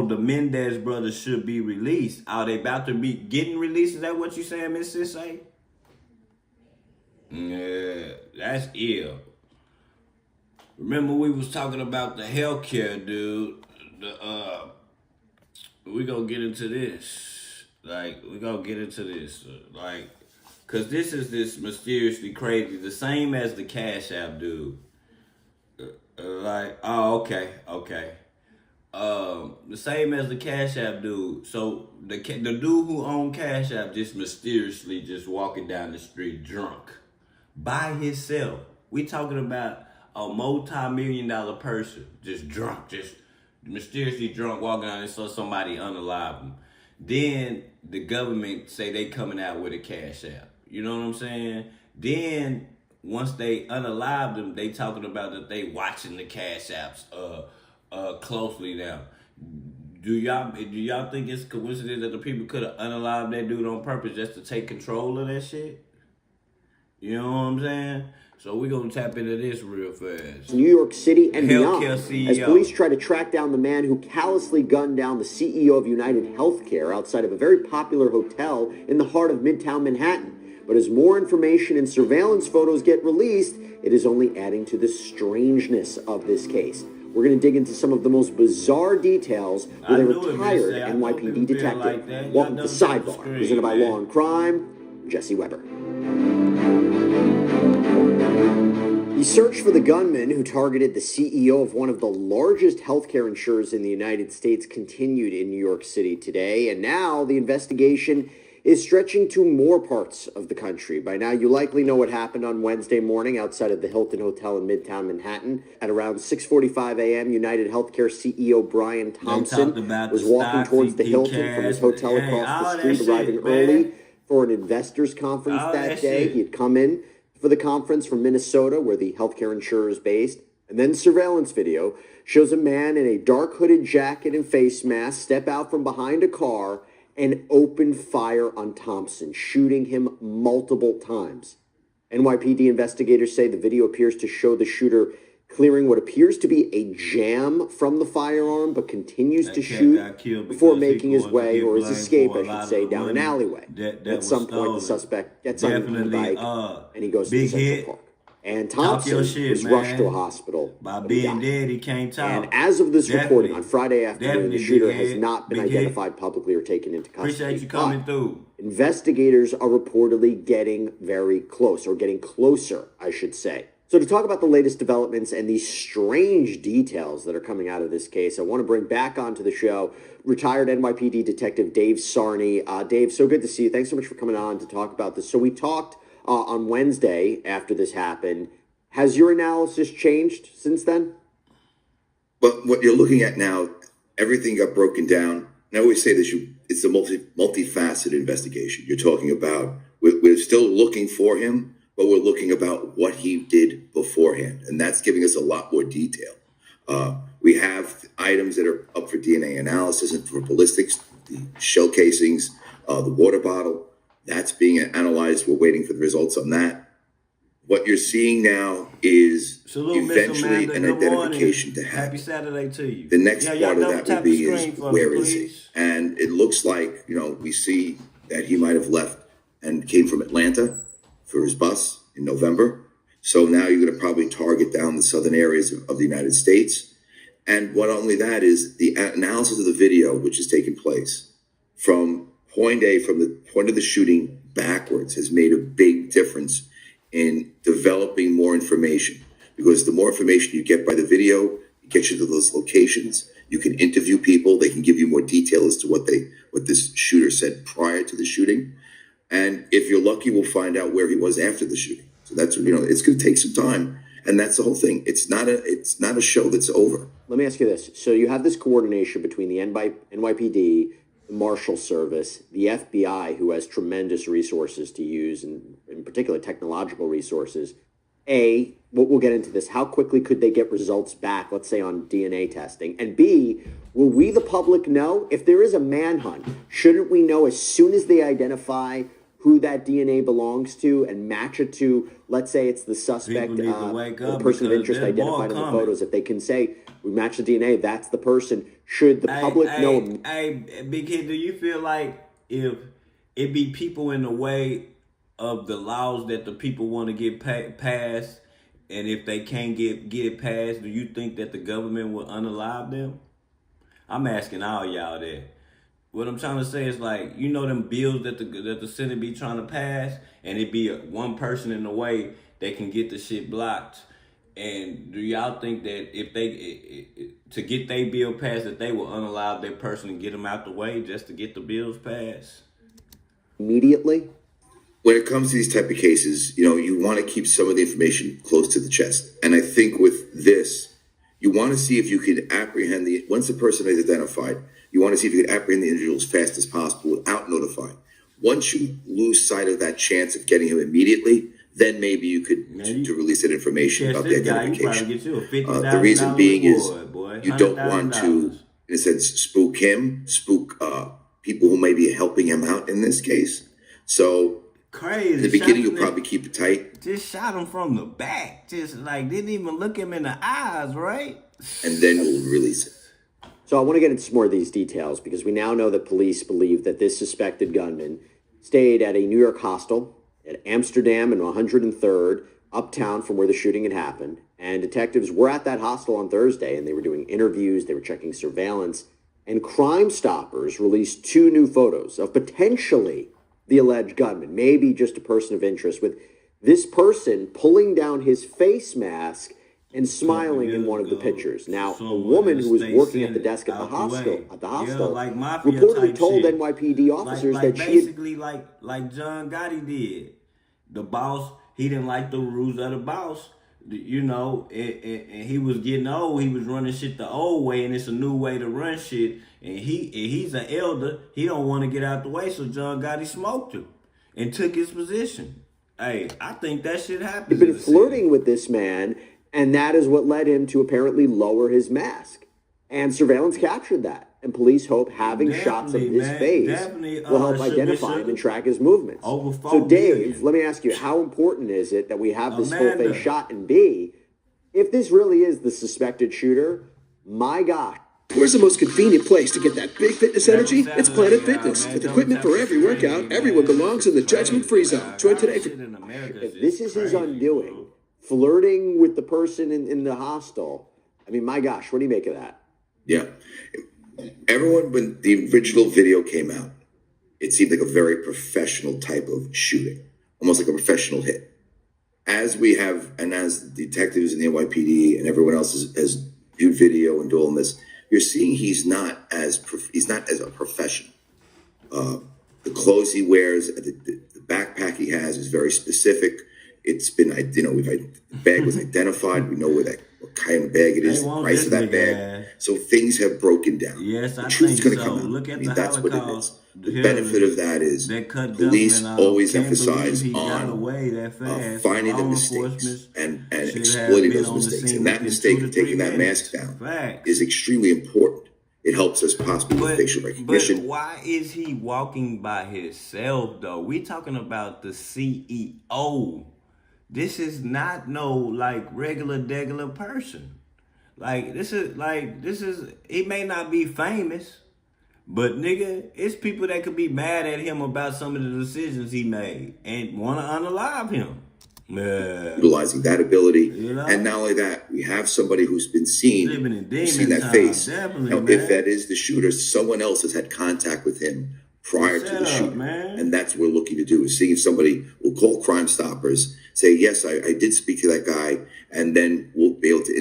the Mendez brothers should be released. Are they about to be getting released? Is that what you saying, Miss Sissay? Yeah, that's ill. Remember we was talking about the healthcare, dude. We gonna get into this. Like, we gonna get into this. Like, cause this is this mysteriously crazy, the same as the Cash App dude. The same as the Cash App dude. So the dude who owned Cash App just mysteriously just walking down the street drunk by himself. We talking about a multi-million-dollar person just drunk, just mysteriously drunk, walking down and saw somebody unalive him. Then the government say they coming out with a Cash App. You know what I'm saying? Then once they unalive them, they talking about that they watching the Cash Apps closely now. Do y'all think it's coincidence that the people could have unalived that dude on purpose just to take control of that shit? You know what I'm saying? So we're going to tap into this real fast. New York City and beyond, Healthcare CEO. as police try to track down the man who callously gunned down the CEO of United Healthcare outside of a very popular hotel in the heart of Midtown Manhattan. But as more information and surveillance photos get released, it is only adding to the strangeness of this case. We're going to dig into some of the most bizarre details with a retired NYPD detective. Welcome to Sidebar, presented by Law and Crime, Jesse Weber. The search for the gunman who targeted the CEO of one of the largest healthcare insurers in the United States continued in New York City today, and now the investigation is stretching to more parts of the country. By now, you likely know what happened on Wednesday morning outside of the Hilton Hotel in Midtown Manhattan. At around 6:45 a.m., United Healthcare CEO Brian Thompson was walking towards the Hilton from his hotel across the street, arriving early for an investors conference that day. He had come in for the conference from Minnesota, where the healthcare insurer is based. And then surveillance video shows a man in a dark hooded jacket and face mask step out from behind a car and open fire on Thompson, shooting him multiple times. NYPD investigators say the video appears to show the shooter clearing what appears to be a jam from the firearm, but continues to shoot before making his way, or his escape, I should say, down an alleyway. At some point, the suspect gets on an e-bike and he goes to the Central Park. And Thompson was rushed to a hospital. By being dead, he can't talk. And as of this reporting on Friday afternoon, the shooter has not been identified publicly or taken into custody. Appreciate you coming through. Investigators are reportedly getting very close, or getting closer, I should say. So to talk about the latest developments and these strange details that are coming out of this case, I want to bring back onto the show retired NYPD detective Dave Sarney. Dave, so good to see you. Thanks so much for coming on to talk about this. So we talked on Wednesday after this happened. Has your analysis changed since then? But what you're looking at now, everything got broken down. And I always say this, it's a multifaceted investigation. You're talking about, we're still looking for him, but we're looking about what he did beforehand. And that's giving us a lot more detail. We have items that are up for DNA analysis and for ballistics, the shell casings, the water bottle. That's being analyzed. We're waiting for the results on that. What you're seeing now is eventually an identification to happen. Happy Saturday to you. The next part of that will be is, where is he? And it looks like, we see that he might have left and came from Atlanta for his bus in November. So now you're going to probably target down the southern areas of the United States. And what only that is the analysis of the video, which has taken place from point A, from the point of the shooting backwards, has made a big difference in developing more information. Because the more information you get by the video, it gets you to those locations. You can interview people. They can give you more detail as to what this shooter said prior to the shooting. And if you're lucky, we'll find out where he was after the shooting. So that's, it's going to take some time. And that's the whole thing. It's not a show that's over. Let me ask you this. So you have this coordination between the NYPD, the Marshal Service, the FBI, who has tremendous resources to use, and in particular technological resources. A, we'll get into this, how quickly could they get results back, let's say on DNA testing? And B, will we, the public, know if there is a manhunt? Shouldn't we know as soon as they identify who that DNA belongs to and match it to, let's say it's the suspect, the person of interest identified in the photos? If they can say, we match the DNA, that's the person. Should the public know? Hey, Big Kid, do you feel like if it be people in the way of the laws that the people want to get passed, and if they can't get it passed, do you think that the government will unalive them? I'm asking all y'all that. What I'm trying to say is, like, them bills that the Senate be trying to pass, and it be one person in the way that can get the shit blocked. And do y'all think that if they, to get their bill passed, that they will unalive their person and get them out the way just to get the bills passed? Immediately? When it comes to these type of cases, you want to keep some of the information close to the chest. And I think with this, you want to see if you can apprehend once the person is identified, you want to see if you can apprehend the individual as fast as possible without notifying. Once you lose sight of that chance of getting him immediately, then maybe you could to release that information about the identification. The reason being is you don't want to, in a sense, spook people who may be helping him out in this case. So crazy. In the beginning, you'll probably keep it tight. Just shot him from the back. Just like didn't even look him in the eyes, right? And then we'll release it. So I want to get into some more of these details because we now know that police believe that this suspected gunman stayed at a New York hostel at Amsterdam and 103rd, uptown from where the shooting had happened. And detectives were at that hostel on Thursday, and they were doing interviews, they were checking surveillance, and Crime Stoppers released 2 new photos of potentially the alleged gunman, maybe just a person of interest, with this person pulling down his face mask and smiling in one of the pictures. Now, a woman who was working at the desk at the hostel, reportedly told NYPD officers that she had... Basically like John Gotti did. The boss, he didn't like the rules of the boss. You know, and he was getting old. He was running shit the old way, and it's a new way to run shit. And he's an elder. He don't want to get out the way, so John Gotti smoked him and took his position. Hey, I think that shit happens. He'd been flirting with this man, and that is what led him to apparently lower his mask. And surveillance captured that. And police hope having shots of his face will help identify him and track his movements. So, Dave, let me ask you, how important is it that we have this full face shot? And B, if this really is the suspected shooter, my gosh. Where's the most convenient place to get that big fitness energy? It's Planet Fitness. With equipment for every workout, everyone belongs in the judgment-free zone. Join today for... If this is his undoing, flirting with the person in the hostel, I mean, my gosh, what do you make of that? Yeah. Everyone, when the original video came out, it seemed like a very professional type of shooting, almost like a professional hit. As we have, and as detectives in the NYPD and everyone else has viewed video and doing this, you're seeing he's not as a professional. The clothes he wears, the backpack he has is very specific. It's been, the bag was identified. We know what kind of bag it is, the price of that bag. So things have broken down. Yes, the truth's going to come out. Look at that's what it is. The benefit of that is police always emphasize on finding the mistakes and exploiting those mistakes. And that mistake of taking that mask down is extremely important. It helps us possibly with facial recognition. But why is he walking by himself, though? We talking about the CEO. This is not no regular person. He may not be famous, but nigga, it's people that could be mad at him about some of the decisions he made and want to unalive him. Utilizing that ability, and not only that, we have somebody who's been seen, seen that face. Now, if that is the shooter, someone else has had contact with him prior to the shooting, and that's what we're looking to do, is see if somebody will call Crime Stoppers, say, yes, I did speak to that guy, and then they'll be able to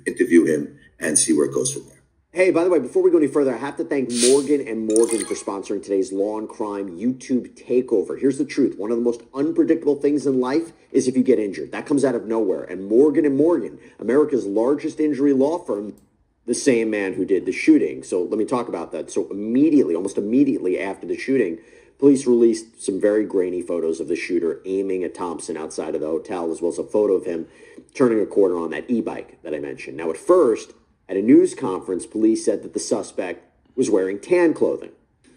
interview him and see where it goes from there. Hey, by the way, before we go any further, I have to thank Morgan & Morgan for sponsoring today's Law and Crime YouTube takeover. Here's the truth. One of the most unpredictable things in life is if you get injured. That comes out of nowhere. And Morgan & Morgan, America's largest injury law firm, the same man who did the shooting. So let me talk about that. So almost immediately after the shooting, police released some very grainy photos of the shooter aiming at Thompson outside of the hotel, as well as a photo of him turning a corner on that e-bike that I mentioned. Now, at first, at a news conference, police said that the suspect was wearing tan clothing.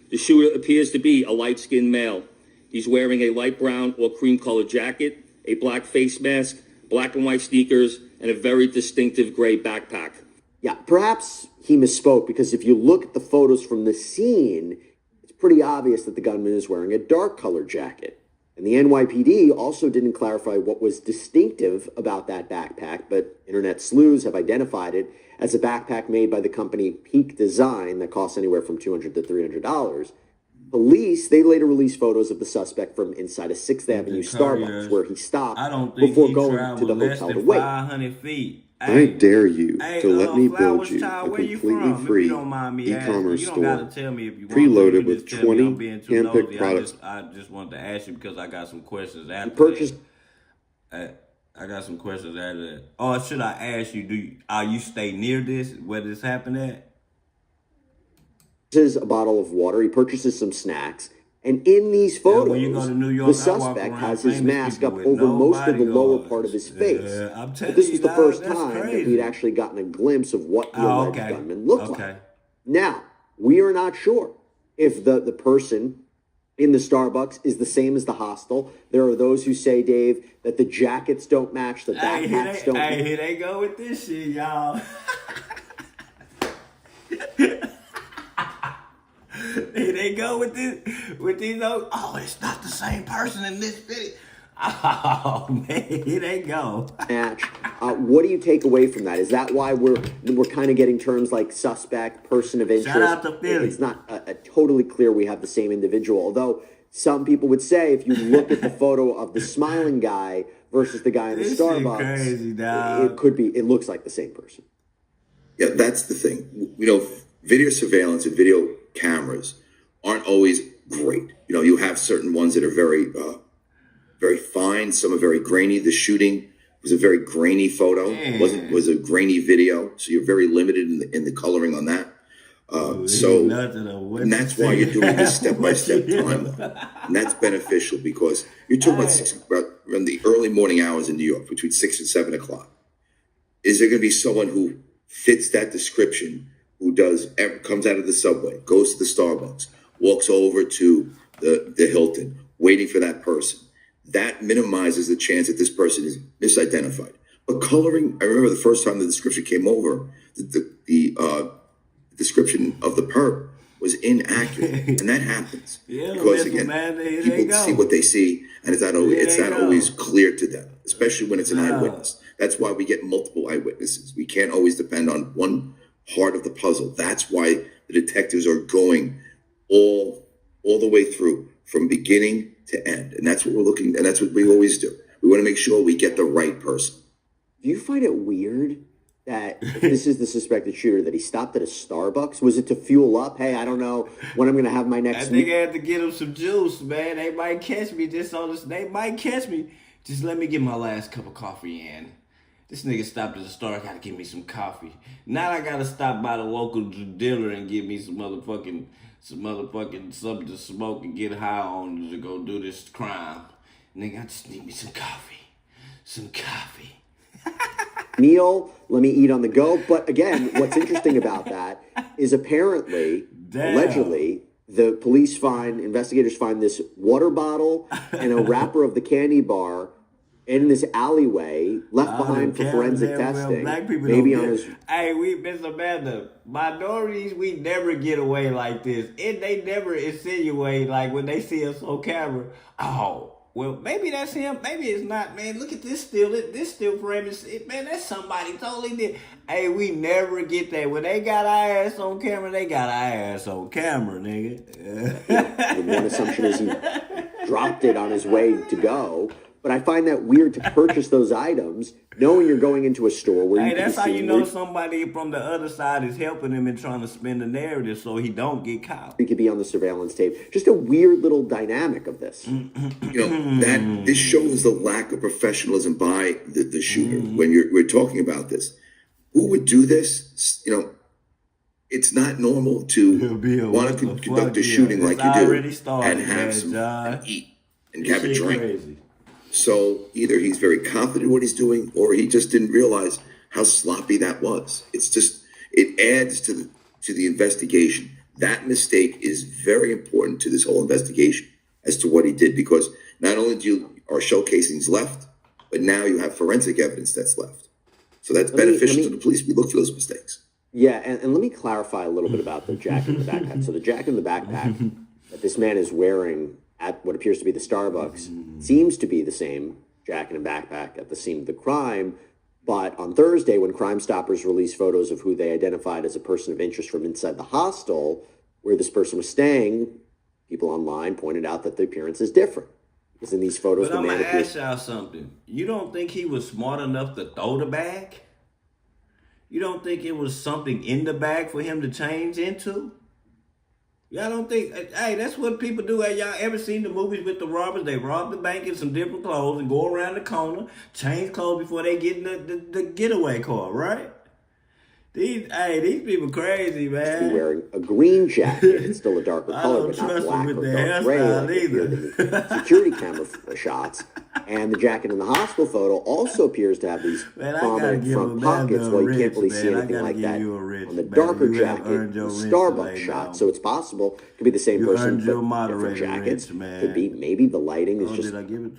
The shooter appears to be a light-skinned male. He's wearing a light brown or cream-colored jacket, a black face mask, black and white sneakers, and a very distinctive gray backpack. Yeah, perhaps he misspoke, because if you look at the photos from the scene, it's pretty obvious that the gunman is wearing a dark-colored jacket. And the NYPD also didn't clarify what was distinctive about that backpack, but internet sleuths have identified it as a backpack made by the company Peak Design that costs anywhere from $200 to $300. Police, they later released photos of the suspect from inside a 6th Avenue Starbucks where he stopped before going to the hotel to wait. 500 feet. I dare you to let me build you a completely free e-commerce store preloaded with 20 handpicked products. I just wanted to ask you because I got some questions after that. I got some questions after that. Oh, should I ask you, are you stay near this, where this happened at? Purchases a bottle of water. He purchases some snacks. And in these photos, when you go to New York, the suspect has his mask up over most of the lower part of his face. But this was the first time that we'd actually gotten a glimpse of what the alleged gunman looked like. Now, we are not sure if the person in the Starbucks is the same as the hostel. There are those who say, Dave, that the jackets don't match, the backpacks don't match. Hey, here they go with this shit, y'all. Here they go with these. Oh, it's not the same person in this video. Oh man, here they go. Match. What do you take away from that? Is that why we're kind of getting terms like suspect, person of interest? Shout out to Philly. It's not totally clear we have the same individual. Although some people would say, if you look at the photo of the smiling guy versus the guy in the Starbucks, crazy, dog. It could be. It looks like the same person. Yeah, that's the thing. Video surveillance and video cameras aren't always great. You have certain ones that are very fine. Some are very grainy. The shooting was a very grainy photo. It was a grainy video. So you're very limited in the coloring on that. And that's why you're doing this step-by-step timeline. And that's beneficial because you're talking about in the early morning hours in New York, between 6 and 7 o'clock. Is there going to be someone who fits that description, who comes out of the subway, goes to the Starbucks, walks over to the Hilton, waiting for that person? That minimizes the chance that this person is misidentified. But coloring, I remember the first time the description came over, the description of the perp was inaccurate, and that happens because again, people see what they see, and it's not always clear to them, especially when it's an eyewitness. That's why we get multiple eyewitnesses. We can't always depend on one part of the puzzle. That's why the detectives are going all the way through from beginning to end, and that's what we're looking, and that's what we always do. We want to make sure we get the right person. Do you find it weird that if this is the suspected shooter, that he stopped at a Starbucks? Was it to fuel up? Hey, I don't know when I'm going to have my next. I think I had to get him some juice, man. They might catch me They might catch me. Just let me get my last cup of coffee in. This nigga stopped at the store. Got to give me some coffee. Now I got to stop by the local dealer and get me some motherfucking something to smoke and get high on to go do this crime. Nigga, I just need me some coffee. Some coffee. Meal, let me eat on the go. But again, what's interesting about that is allegedly, the investigators find this water bottle and a wrapper of the candy bar in this alleyway left behind for forensic testing. Black people maybe on his. Hey, Miss Amanda, minorities, we never get away like this. And they never insinuate, like when they see us on camera, oh, well, maybe that's him. Maybe it's not, man. Look at this still. This still frame is, man, that's somebody totally did. Hey, we never get that. When they got our ass on camera, they got our ass on camera, nigga. The one assumption is he dropped it on his way to go. But I find that weird to purchase those items, knowing you're going into a store where that's how you know somebody from the other side is helping him and trying to spin the narrative so he don't get caught. He could be on the surveillance tape. Just a weird little dynamic of this. This shows the lack of professionalism by the shooter. When we're talking about this, who would do this? It's not normal to want to conduct a shooting like you do and have and eat and have a drink. Crazy. So either he's very confident in what he's doing, or he just didn't realize how sloppy that was. It adds to the investigation. That mistake is very important to this whole investigation as to what he did, because not only are shell casings left, but now you have forensic evidence that's left. So that's beneficial to the police. We look for those mistakes. Yeah, and let me clarify a little bit about the jacket in the backpack. So the jacket in the backpack that this man is wearing at what appears to be the Starbucks seems to be the same jacket and backpack at the scene of the crime. But on Thursday, when Crime Stoppers released photos of who they identified as a person of interest from inside the hostel where this person was staying, people online pointed out that the appearance is different. Because in these photos, but I'm going to ask y'all something. You don't think he was smart enough to throw the bag? You don't think it was something in the bag for him to change into? Y'all don't think, hey, that's what people do. Hey, y'all ever seen the movies with the robbers? They rob the bank in some different clothes and go around the corner, change clothes before they get in the getaway car, right? These people crazy, man. He's wearing a green jacket. It's still a darker color, but not black or dark gray like appeared in the security camera shots. And the jacket in the hospital photo also appears to have these prominent front pockets, while you can't really see anything like that on the darker jacket, the Starbucks shot. So it's possible it could be the same person, but different jackets. Could be maybe the lighting is just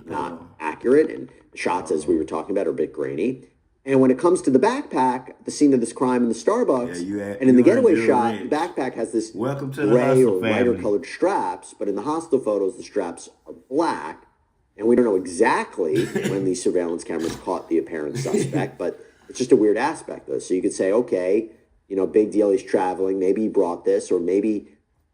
not accurate, and the shots, as we were talking about, are a bit grainy. And when it comes to the backpack, the scene of this crime in the Starbucks, and in the getaway shot, the backpack has this gray or lighter colored straps, but in the hospital photos, the straps are black. And we don't know exactly when these surveillance cameras caught the apparent suspect, but it's just a weird aspect, though. So you could say, okay, big deal, he's traveling, maybe he brought this, or maybe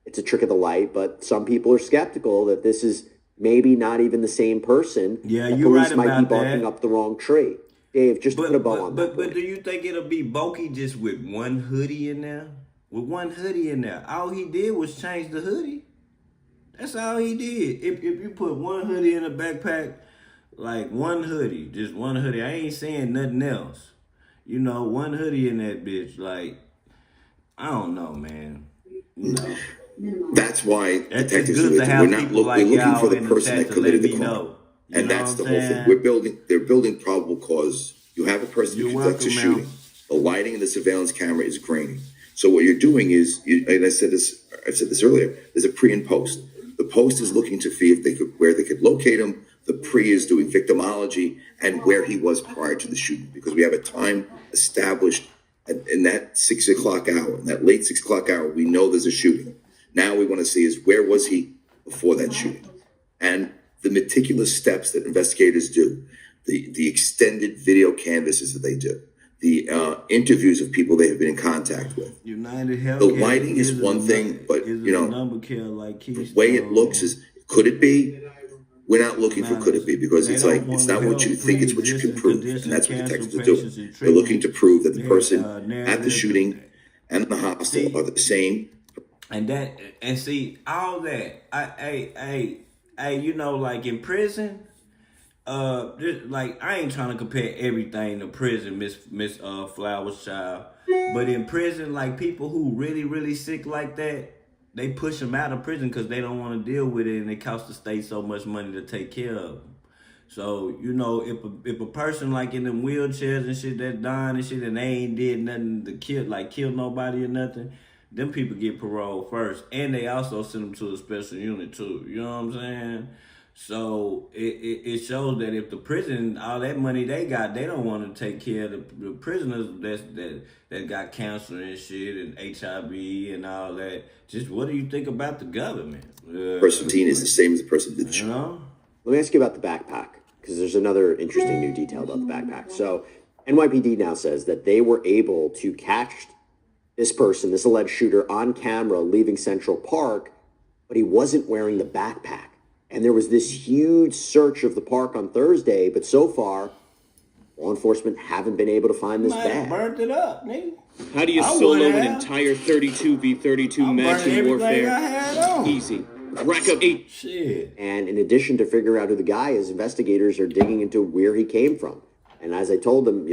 it's a trick of the light, but some people are skeptical that this is maybe not even the same person. Yeah, the you're police right might about be barking that. up the wrong tree. Dave, just to put a bow on that. But do you think it'll be bulky just with one hoodie in there? With one hoodie in there. All he did was change the hoodie. That's all he did. If you put one hoodie in a backpack, like one hoodie, just one hoodie, I ain't saying nothing else. One hoodie in that bitch, like, I don't know, man. That's why detectives we're looking for the person that committed the crime. And that's the whole thing. They're building probable cause. You have a person who conducts a shooting. The lighting in the surveillance camera is grainy. So what you're doing is, and I said this earlier, there's a pre and post. The post is looking to see where they could locate him. The pre is doing victimology and where he was prior to the shooting, because we have a time established in that 6 o'clock hour, in that late 6 o'clock hour, we know there's a shooting. Now we want to see is where was he before that shooting? And the meticulous steps that investigators do, the extended video canvases that they do, the interviews of people they have been in contact with. The lighting is one thing, but the way it looks is, could it be? We're not looking for could it be, because it's like, it's not what you think, it's what you can prove. And that's what detectives are doing. They're looking to prove that the person at the shooting and the hospital are the same. And see, all that, like in prison, like, I ain't trying to compare everything to prison, Miss Flowers child, but in prison, like, people who really, really sick like that, they push them out of prison because they don't want to deal with it, and it costs the state so much money to take care of them. So, if a person like in them wheelchairs and shit that's dying and shit, and they ain't did nothing to kill nobody or nothing, them people get parole first, and they also send them to a special unit too. You know what I'm saying? So it shows that if the prison, all that money they got, they don't want to take care of the prisoners that got cancer and shit and HIV and all that. Just what do you think about the government? Person 15 is the same as the person that did the shooting. Let me ask you about the backpack, because there's another interesting new detail about the backpack. So NYPD now says that they were able to catch this person, this alleged shooter, on camera leaving Central Park, but he wasn't wearing the backpack. And there was this huge search of the park on Thursday, but so far, law enforcement haven't been able to find this bag. Burnt it up, nigga. How do you solo an entire 32v32 match in warfare? Easy. Rack up 8. Shit. And in addition to figure out who the guy is, investigators are digging into where he came from. And as I told them,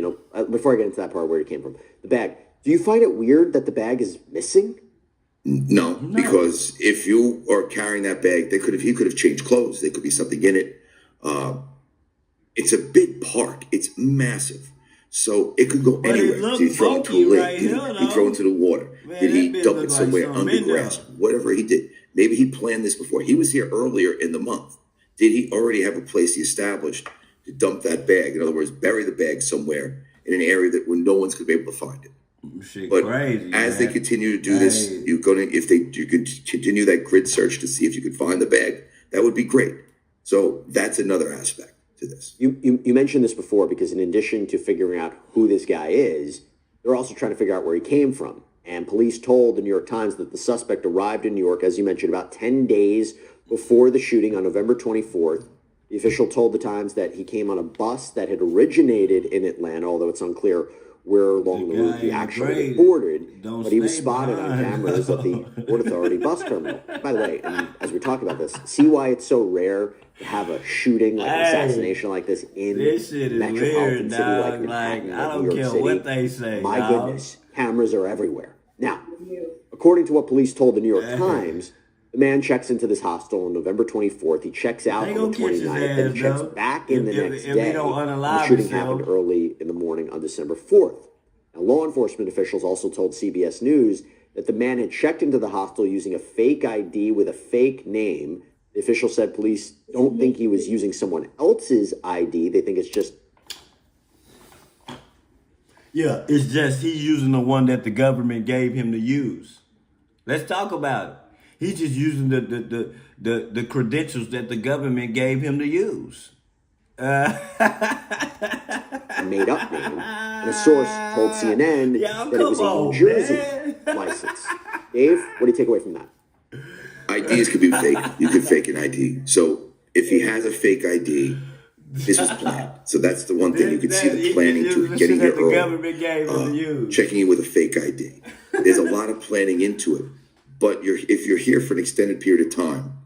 before I get into that part where he came from, the bag. Do you find it weird that the bag is missing? No, because if you are carrying that bag, he could have changed clothes. There could be something in it. It's a big park. It's massive. So it could go anywhere. Did he throw it into a lake? Did he throw it into the water? Did he dump it somewhere under grass? Whatever he did. Maybe he planned this before. He was here earlier in the month. Did he already have a place he established to dump that bag? In other words, bury the bag somewhere in an area where no one's going to be able to find it. But crazy, as they continue to do this, you could continue that grid search to see if you could find the bag. That would be great. So that's another aspect to this. You mentioned this before, because in addition to figuring out who this guy is, they're also trying to figure out where he came from. And police told the New York Times that the suspect arrived in New York, as you mentioned, about 10 days before the shooting on November 24th. The official told the Times that he came on a bus that had originated in Atlanta, although it's unclear where along the route he actually boarded, but he was spotted on cameras at the Port Authority bus terminal. By the way, and as we talk about this, see why it's so rare to have a shooting, like an assassination like this in a metropolitan city like Manhattan, I don't New York care City. what they say. My goodness, cameras are everywhere. Now, according to what police told the New York Times, The man checks into this hostel on November 24th. He checks out on the 29th, and he checks back in the next day. The shooting happened early in the morning on December 4th. Now, law enforcement officials also told CBS News that the man had checked into the hostel using a fake ID with a fake name. The official said police don't think he was using someone else's ID. They think it's just... Yeah, it's just he's using the one that the government gave him to use. Let's talk about it. He's just using the credentials that the government gave him to use. A made-up name. And a source told CNN that it was a New Jersey license. Dave, what do you take away from that? IDs could be fake. You could fake an ID. So if he has a fake ID, this was planned. So that's the one thing you could see the planning to getting here early. Checking in with a fake ID. There's a lot of planning into it. But if you're here for an extended period of time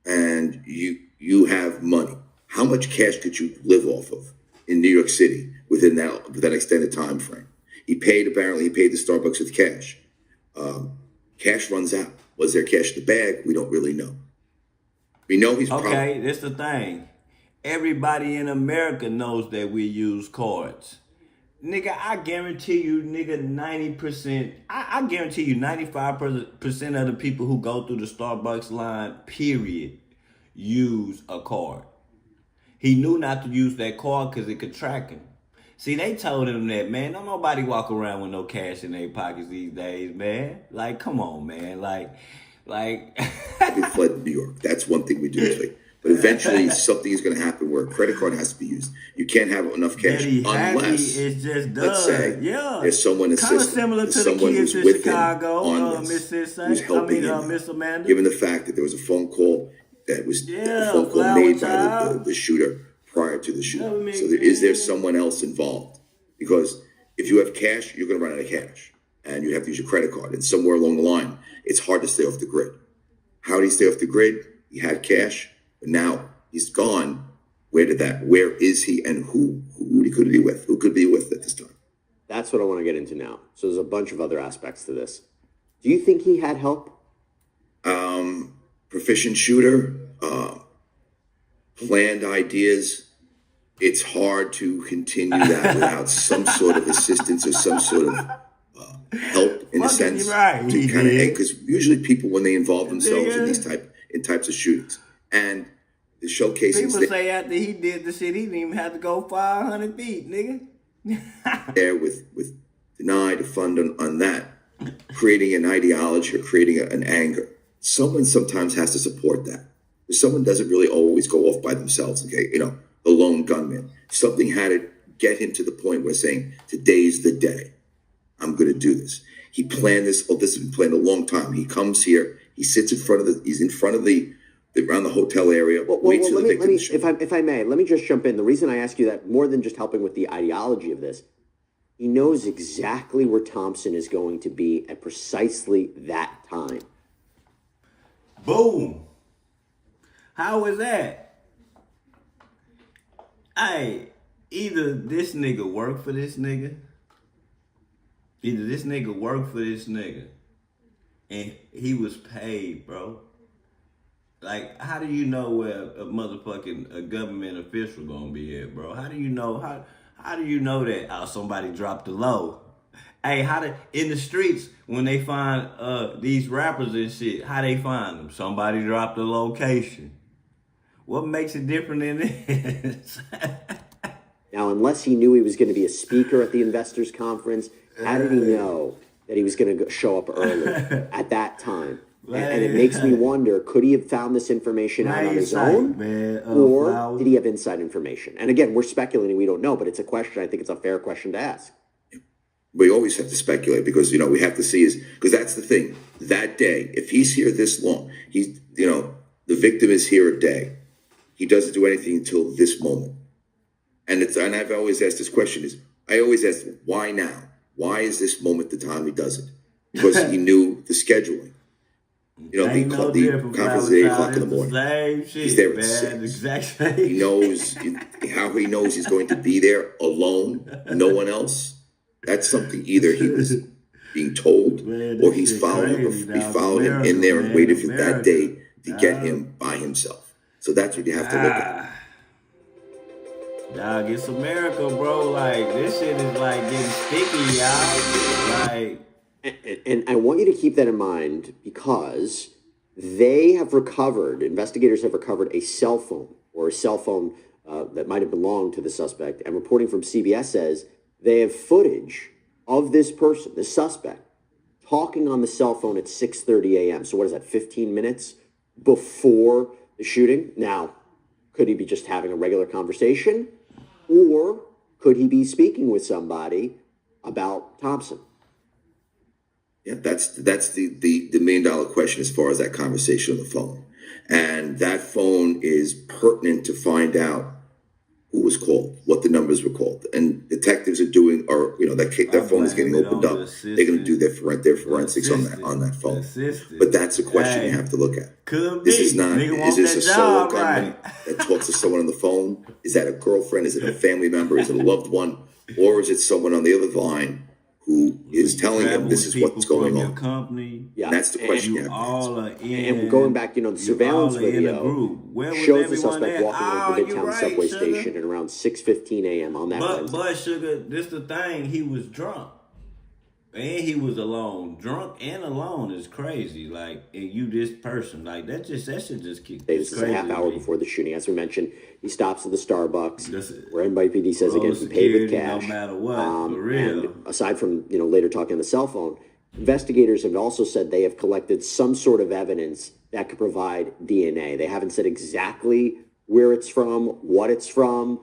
and you have money, how much cash could you live off of in New York City within that extended time frame? Apparently he paid the Starbucks with cash. Cash runs out. Was there cash in the bag? We don't really know. We know he's okay, that's the thing. Everybody in America knows that we use cards. Nigga, I guarantee you, 90%, I guarantee you 95% of the people who go through the Starbucks line, period, use a card. He knew not to use that card because it could track him. See, they told him that, man, don't nobody walk around with no cash in their pockets these days, man. Like, come on, man. Like. We fled New York. That's one thing we do. But eventually something is going to happen where a credit card has to be used. You can't have enough cash unless, let's say, there's someone assisting, similar to someone the kids who's in with Chicago, him on this, who's helping him. Miss Amanda. Given the fact that there was a phone call that was a phone call made by the shooter prior to the shooting. So is there someone else involved? Because if you have cash, you're going to run out of cash. And you have to use your credit card. And somewhere along the line, it's hard to stay off the grid. How did he stay off the grid? He had cash, but now he's gone. Where is he, and who could he be with? Who could be with at this time? That's what I want to get into now. So there's a bunch of other aspects to this. Do you think he had help? Proficient shooter, planned ideas. It's hard to continue that without some sort of assistance or some sort of help in a sense. Because usually people, when they involve themselves in types of shootings, and the showcasing. People say after he did the shit, he didn't even have to go 500 feet, nigga. There with deny to fund on that, creating an ideology or creating an anger. Someone sometimes has to support that. Someone doesn't really always go off by themselves. Okay, the lone gunman. Something had to get him to the point where saying, "Today's the day. I'm going to do this." He planned this. Oh, this has been planned a long time. He comes here. He sits in front of he's in front of around the hotel area. Waits for the victim to show. If I may, let me just jump in. The reason I ask you that, more than just helping with the ideology of this, he knows exactly where Thompson is going to be at precisely that time. Boom. How was that? Either this nigga worked for this nigga. Either this nigga worked for this nigga and he was paid, bro. Like, how do you know where a government official gonna be at, bro? How do you know how do you know that somebody dropped the low? Hey, in the streets when they find these rappers and shit, how they find them? Somebody dropped the location. What makes it different than this? Now, unless he knew he was going to be a speaker at the investors conference, how did he know that he was going to show up early at that time? And it makes me wonder, could he have found this information out on his own? Or did he have inside information? And again, we're speculating, we don't know, but it's a question, I think it's a fair question to ask. We always have to speculate because, we have to see because that's the thing. That day, if he's here this long, the victim is here a day. He doesn't do anything until this moment. And I've always asked this question I always ask, why now? Why is this moment the time he does it? Because he knew the scheduling. The conference at 8 o'clock in the morning. He's there at 6. Exactly. He knows how he knows he's going to be there alone, no one else. That's something either he was being told, or he's following him in there and waited for that day to get him by himself. So that's what you have to look at. Dog, it's America, bro. Like, this shit is like getting sticky, y'all. Like, and I want you to keep that in mind because investigators have recovered a cell phone that might have belonged to the suspect. And reporting from CBS says they have footage of this person, the suspect, talking on the cell phone at 6:30 a.m. So what is that, 15 minutes before the shooting? Now, could he be just having a regular conversation? Or could he be speaking with somebody about Thompson? Yeah, that's the $1 million question as far as that conversation on the phone. And that phone is pertinent to find out who was called, what the numbers were called. And detectives are doing, or, that phone is getting opened up. They're going to do their forensics on that phone. But that's a question you have to look at. This is not, is this a solo gunman that talks to someone on the phone? Is that a girlfriend? Is it a family member? Is it a loved one? Or is it someone on the other line who is telling him this is what's going on? Yeah, and that's the question you have to answer. And going back, the surveillance video shows the suspect walking out of the Midtown subway station at around 6:15 a.m. on that Wednesday. But Sugar, this the thing, he was drunk. And he was alone. Drunk and alone is crazy. Like, and you this person. Like, that should just keep. This is a half hour before the shooting. As we mentioned, he stops at the Starbucks, where NYPD says again he paid with cash. No matter what, for real. And aside from, later talking on the cell phone, investigators have also said they have collected some sort of evidence that could provide DNA. They haven't said exactly where it's from, what it's from.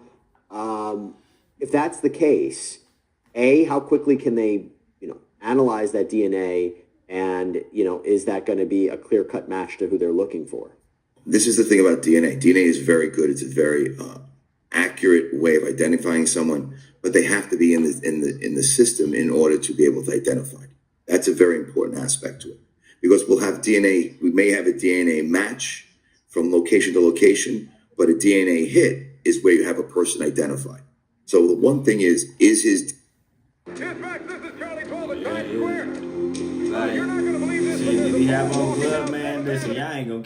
If that's the case, how quickly can they analyze that DNA, and is that going to be a clear-cut match to who they're looking for? This is the thing about DNA. DNA is very good. It's a very accurate way of identifying someone, but they have to be in the system in order to be able to identify. That's a very important aspect to it, because we'll have DNA. We may have a DNA match from location to location, but a DNA hit is where you have a person identified. So the one thing is his.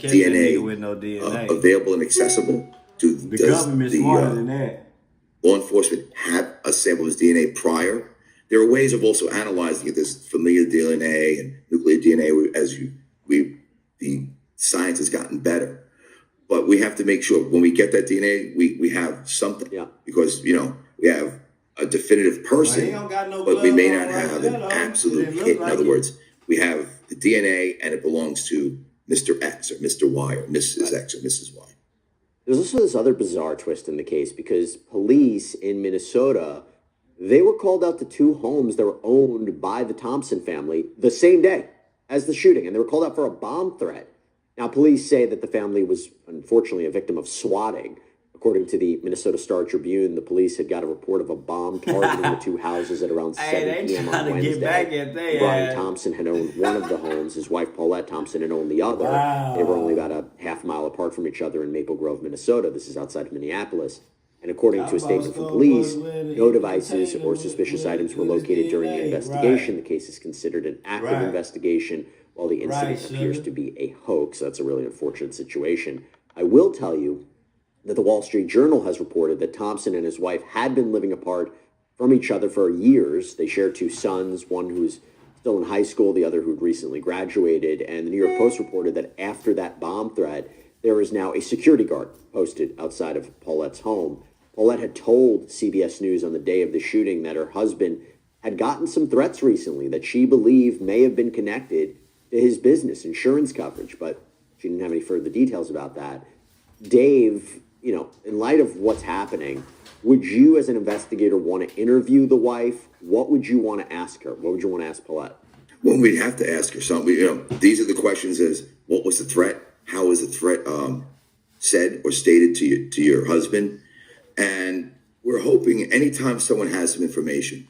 DNA available and accessible to the government smarter than that. Law enforcement have a sample of his DNA prior. There are ways of also analyzing it. There's familial DNA and nuclear DNA the science has gotten better. But we have to make sure when we get that DNA, we have something. Yeah. Because, we have a definitive person, but we may not have an absolute hit. In other words, we have the DNA and it belongs to Mr. X or Mr. Y or Mrs. X or Mrs. Y. There's also this other bizarre twist in the case because police in Minnesota, they were called out to two homes that were owned by the Thompson family the same day as the shooting, and they were called out for a bomb threat. Now, police say that the family was unfortunately a victim of swatting. According to the Minnesota Star Tribune, the police had got a report of a bomb targeting the two houses at around 7 p.m. on Wednesday. Brian Thompson had owned one of the homes. His wife, Paulette Thompson, had owned the other. Wow. They were only about a half mile apart from each other in Maple Grove, Minnesota. This is outside of Minneapolis. And according to a statement from police, no devices or suspicious items were located during the investigation. The case is considered an active investigation, while the incident appears to be a hoax. That's a really unfortunate situation. I will tell you that the Wall Street Journal has reported that Thompson and his wife had been living apart from each other for years. They share two sons, one who's still in high school, the other who'd recently graduated. And the New York Post reported that after that bomb threat, there is now a security guard posted outside of Paulette's home. Paulette had told CBS News on the day of the shooting that her husband had gotten some threats recently that she believed may have been connected to his business insurance coverage, but she didn't have any further details about that. Dave, in light of what's happening, would you as an investigator want to interview the wife? What would you want to ask her? What would you want to ask Paulette? Well, we'd have to ask her something. These are the questions: is what was the threat? How was the threat said or stated to your husband? And we're hoping anytime someone has some information,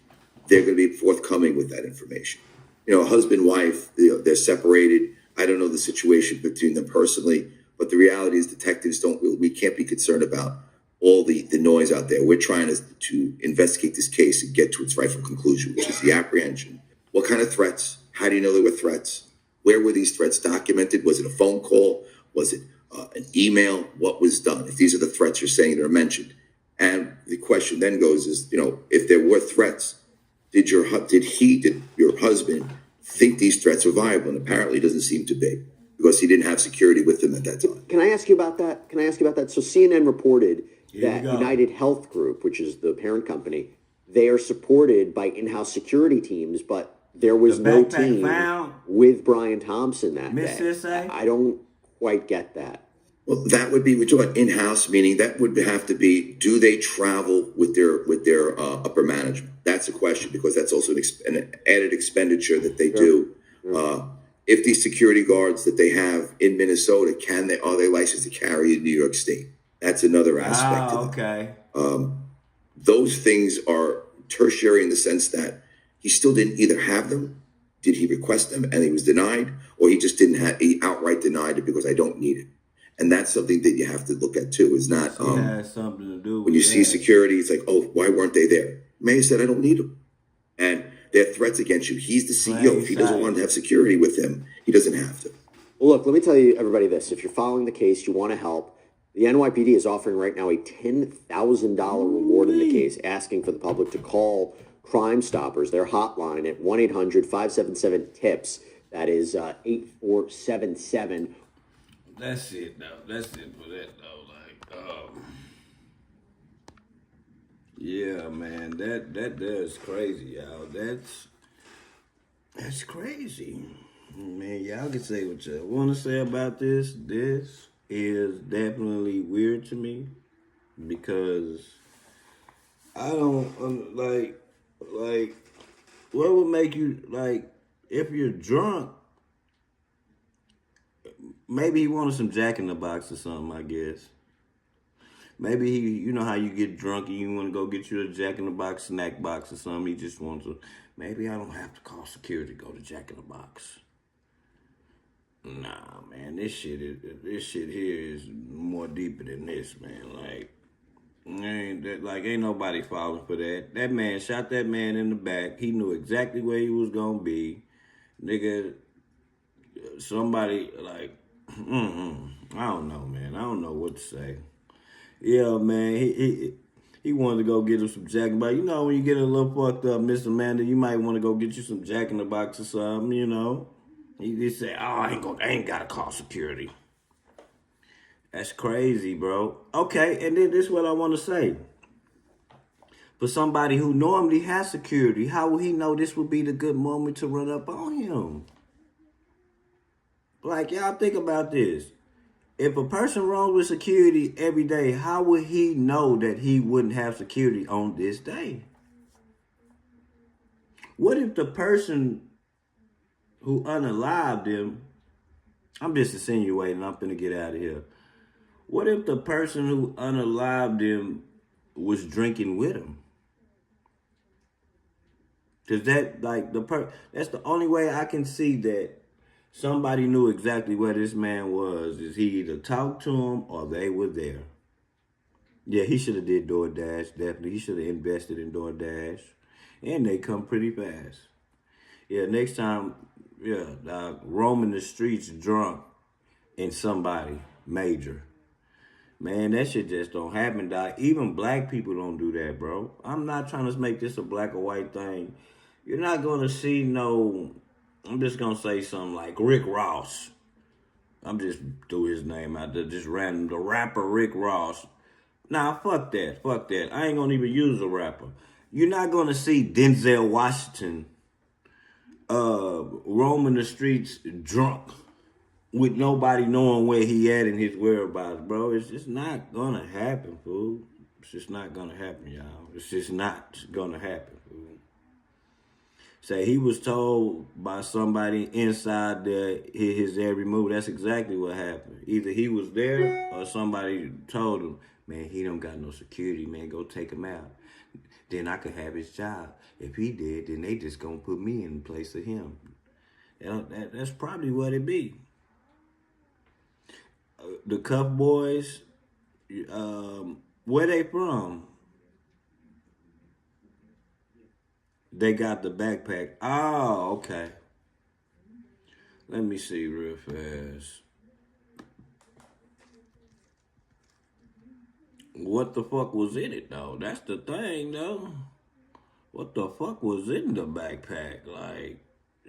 they're going to be forthcoming with that information. Husband, wife, they're separated. I don't know the situation between them personally, but the reality is detectives we can't be concerned about all the noise out there. We're trying to investigate this case and get to its rightful conclusion, which is the apprehension What kind of threats? How do you know there were threats? Where were these threats documented? Was it a phone call? Was it an email? What was done? If these are the threats you're saying that are mentioned. And the question then goes is, if there were threats, did your husband think these threats were viable? And apparently it doesn't seem to be, because he didn't have security with him at that time. Can I ask you about that? So CNN reported that United Health Group, which is the parent company, they are supported by in-house security teams, but there was no team with Brian Thompson that day. I don't quite get that. Well, that would be, we're talking about in-house, meaning that would have to be, do they travel with their upper management? That's a question, because that's also an added expenditure that they do. If these security guards that they have in Minnesota, are they licensed to carry in New York State? That's another aspect. Okay. Those things are tertiary in the sense that he still didn't either have them, did he request them and he was denied, or he just didn't have, he outright denied it because I don't need it. And that's something that you have to look at too. Is not it has something to do with when you see security, it's like, oh, why weren't they there? Mayor said, I don't need them. And there are threats against you. He's the CEO. If he doesn't want to have security with him, he doesn't have to. Well, look, let me tell you, everybody, this. If you're following the case, you want to help, the NYPD is offering right now a $10,000 reward in the case, asking for the public to call Crime Stoppers, their hotline at 1-800-577-TIPS. That is 8477. That's it, though. That's it for that, though. Yeah, man, that's crazy, y'all. That's crazy. Man, y'all can say what you want to say about this. This is definitely weird to me, because I don't, like, what would make you, like, if you're drunk, maybe he wanted some Jack in the Box or something, I guess. Maybe you know how you get drunk and you want to go get you a Jack in the Box snack box or something. He just wants to, maybe I don't have to call security to go to Jack in the Box. Nah, man, this shit here is more deeper than this, man. Like, ain't nobody falling for that. That man shot that man in the back. He knew exactly where he was gonna be. Nigga, somebody, like, I don't know, man. I don't know what to say. Yeah, man, he wanted to go get him some Jack in the Box. You know, when you get a little fucked up, Mr. Amanda, you might want to go get you some Jack in the Box or something, you know. He just said, oh, I ain't got to call security. That's crazy, bro. Okay, and then this is what I want to say. For somebody who normally has security, how will he know this would be the good moment to run up on him? Like, y'all think about this. If a person runs with security every day, how would he know that he wouldn't have security on this day? What if the person who unalived him, I'm just insinuating, I'm finna get out of here. What if the person who unalived him was drinking with him? Cause that, like, that's the only way I can see that somebody knew exactly where this man was, is he either talked to him or they were there. Yeah, he should have did DoorDash, definitely. He should have invested in DoorDash. And they come pretty fast. Yeah, next time, roaming the streets drunk and somebody major. Man, that shit just don't happen, dog. Even black people don't do that, bro. I'm not trying to make this a black or white thing. You're not going to see I'm just going to say something like Rick Ross. I'm just threw his name out there, just random. The rapper Rick Ross. Nah, fuck that. I ain't going to even use a rapper. You're not going to see Denzel Washington roaming the streets drunk with nobody knowing where he at and his whereabouts, bro. It's just not going to happen, fool. It's just not going to happen, y'all. It's just not going to happen, fool. Say he was told by somebody inside his every move. That's exactly what happened. Either he was there or somebody told him, man, he don't got no security, man. Go take him out. Then I could have his job. If he did, then they just gonna put me in place of him. That's probably what it be. The Cuff Boys, where they from? They got the backpack. Oh, okay. Let me see real fast. What the fuck was in it, though? That's the thing, though. What the fuck was in the backpack? Like,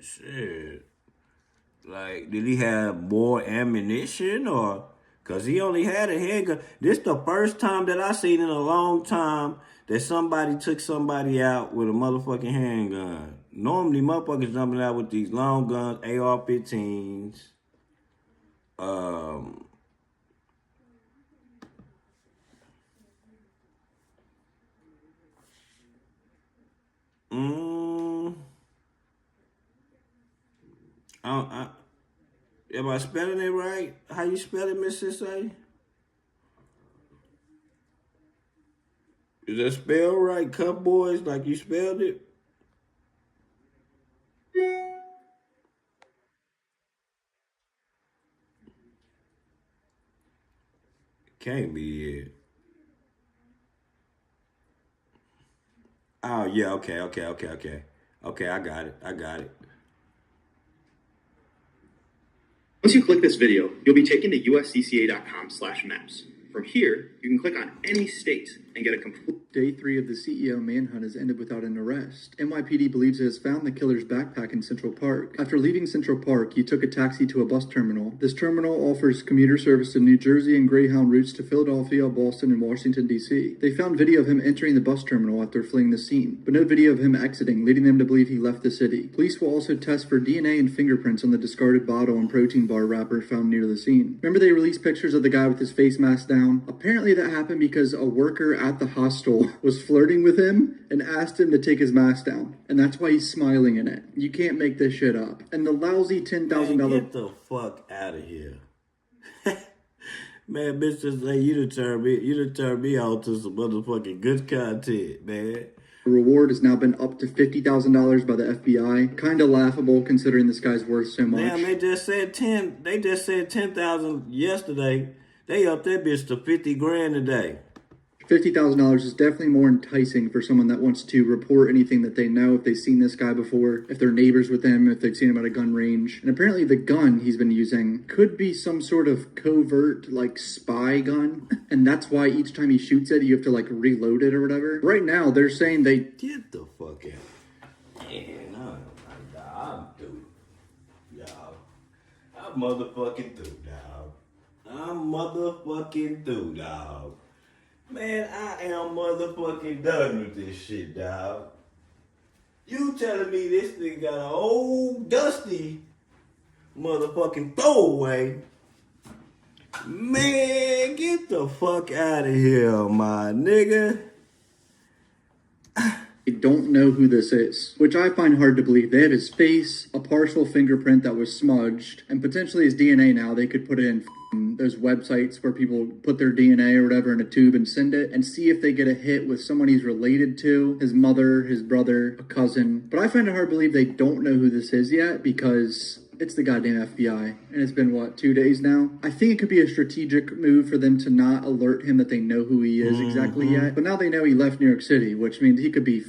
shit. Like, did he have more ammunition or... Because he only had a handgun. This the first time that I seen in a long time that somebody took somebody out with a motherfucking handgun. Normally, motherfuckers jumping out with these long guns, AR-15s. Am I spelling it right? How you spell it, Miss Sissay? Is that spelled right? Cup boys, like you spelled it? Can't be it. Oh, yeah, okay. Okay, I got it. Once you click this video, you'll be taken to uscca.com/maps. From here, you can click on any state and get a complete... Day 3 of the CEO manhunt has ended without an arrest. NYPD believes it has found the killer's backpack in Central Park. After leaving Central Park, he took a taxi to a bus terminal. This terminal offers commuter service to New Jersey and Greyhound routes to Philadelphia, Boston, and Washington, D.C. They found video of him entering the bus terminal after fleeing the scene, but no video of him exiting, leading them to believe he left the city. Police will also test for DNA and fingerprints on the discarded bottle and protein bar wrapper found near the scene. Remember they released pictures of the guy with his face mask down? Apparently that happened because a worker at the hostel was flirting with him and asked him to take his mask down. And that's why he's smiling in it. You can't make this shit up. And the lousy $10,000... Get the fuck out of here. Man, bitch, just say you done turned me on to some motherfucking good content, man. The reward has now been up to $50,000 by the FBI. Kind of laughable considering this guy's worth so much. Damn, they just said 10,000 yesterday. They up that bitch to 50 grand a day. $50,000 is definitely more enticing for someone that wants to report anything that they know, if they've seen this guy before, if they're neighbors with him, if they've seen him at a gun range. And apparently the gun he's been using could be some sort of covert, like, spy gun. And that's why each time he shoots it, you have to, like, reload it or whatever. Right now, they're saying they... Get the fuck out. Man, I'm through. Y'all. I'm motherfucking through, dog. I'm motherfucking through, dog. Man, I am motherfucking done with this shit, dog. You telling me this nigga got an old dusty motherfucking throwaway? Man, get the fuck out of here, my nigga. They don't know who this is, which I find hard to believe. They have his face, a partial fingerprint that was smudged, and potentially his DNA now. They could put it in those websites where people put their DNA or whatever in a tube and send it and see if they get a hit with someone he's related to, his mother, his brother, a cousin. But I find it hard to believe they don't know who this is yet because it's the goddamn FBI. And it's been, what, 2 days now? I think it could be a strategic move for them to not alert him that they know who he is exactly yet. But now they know he left New York City, which means he could be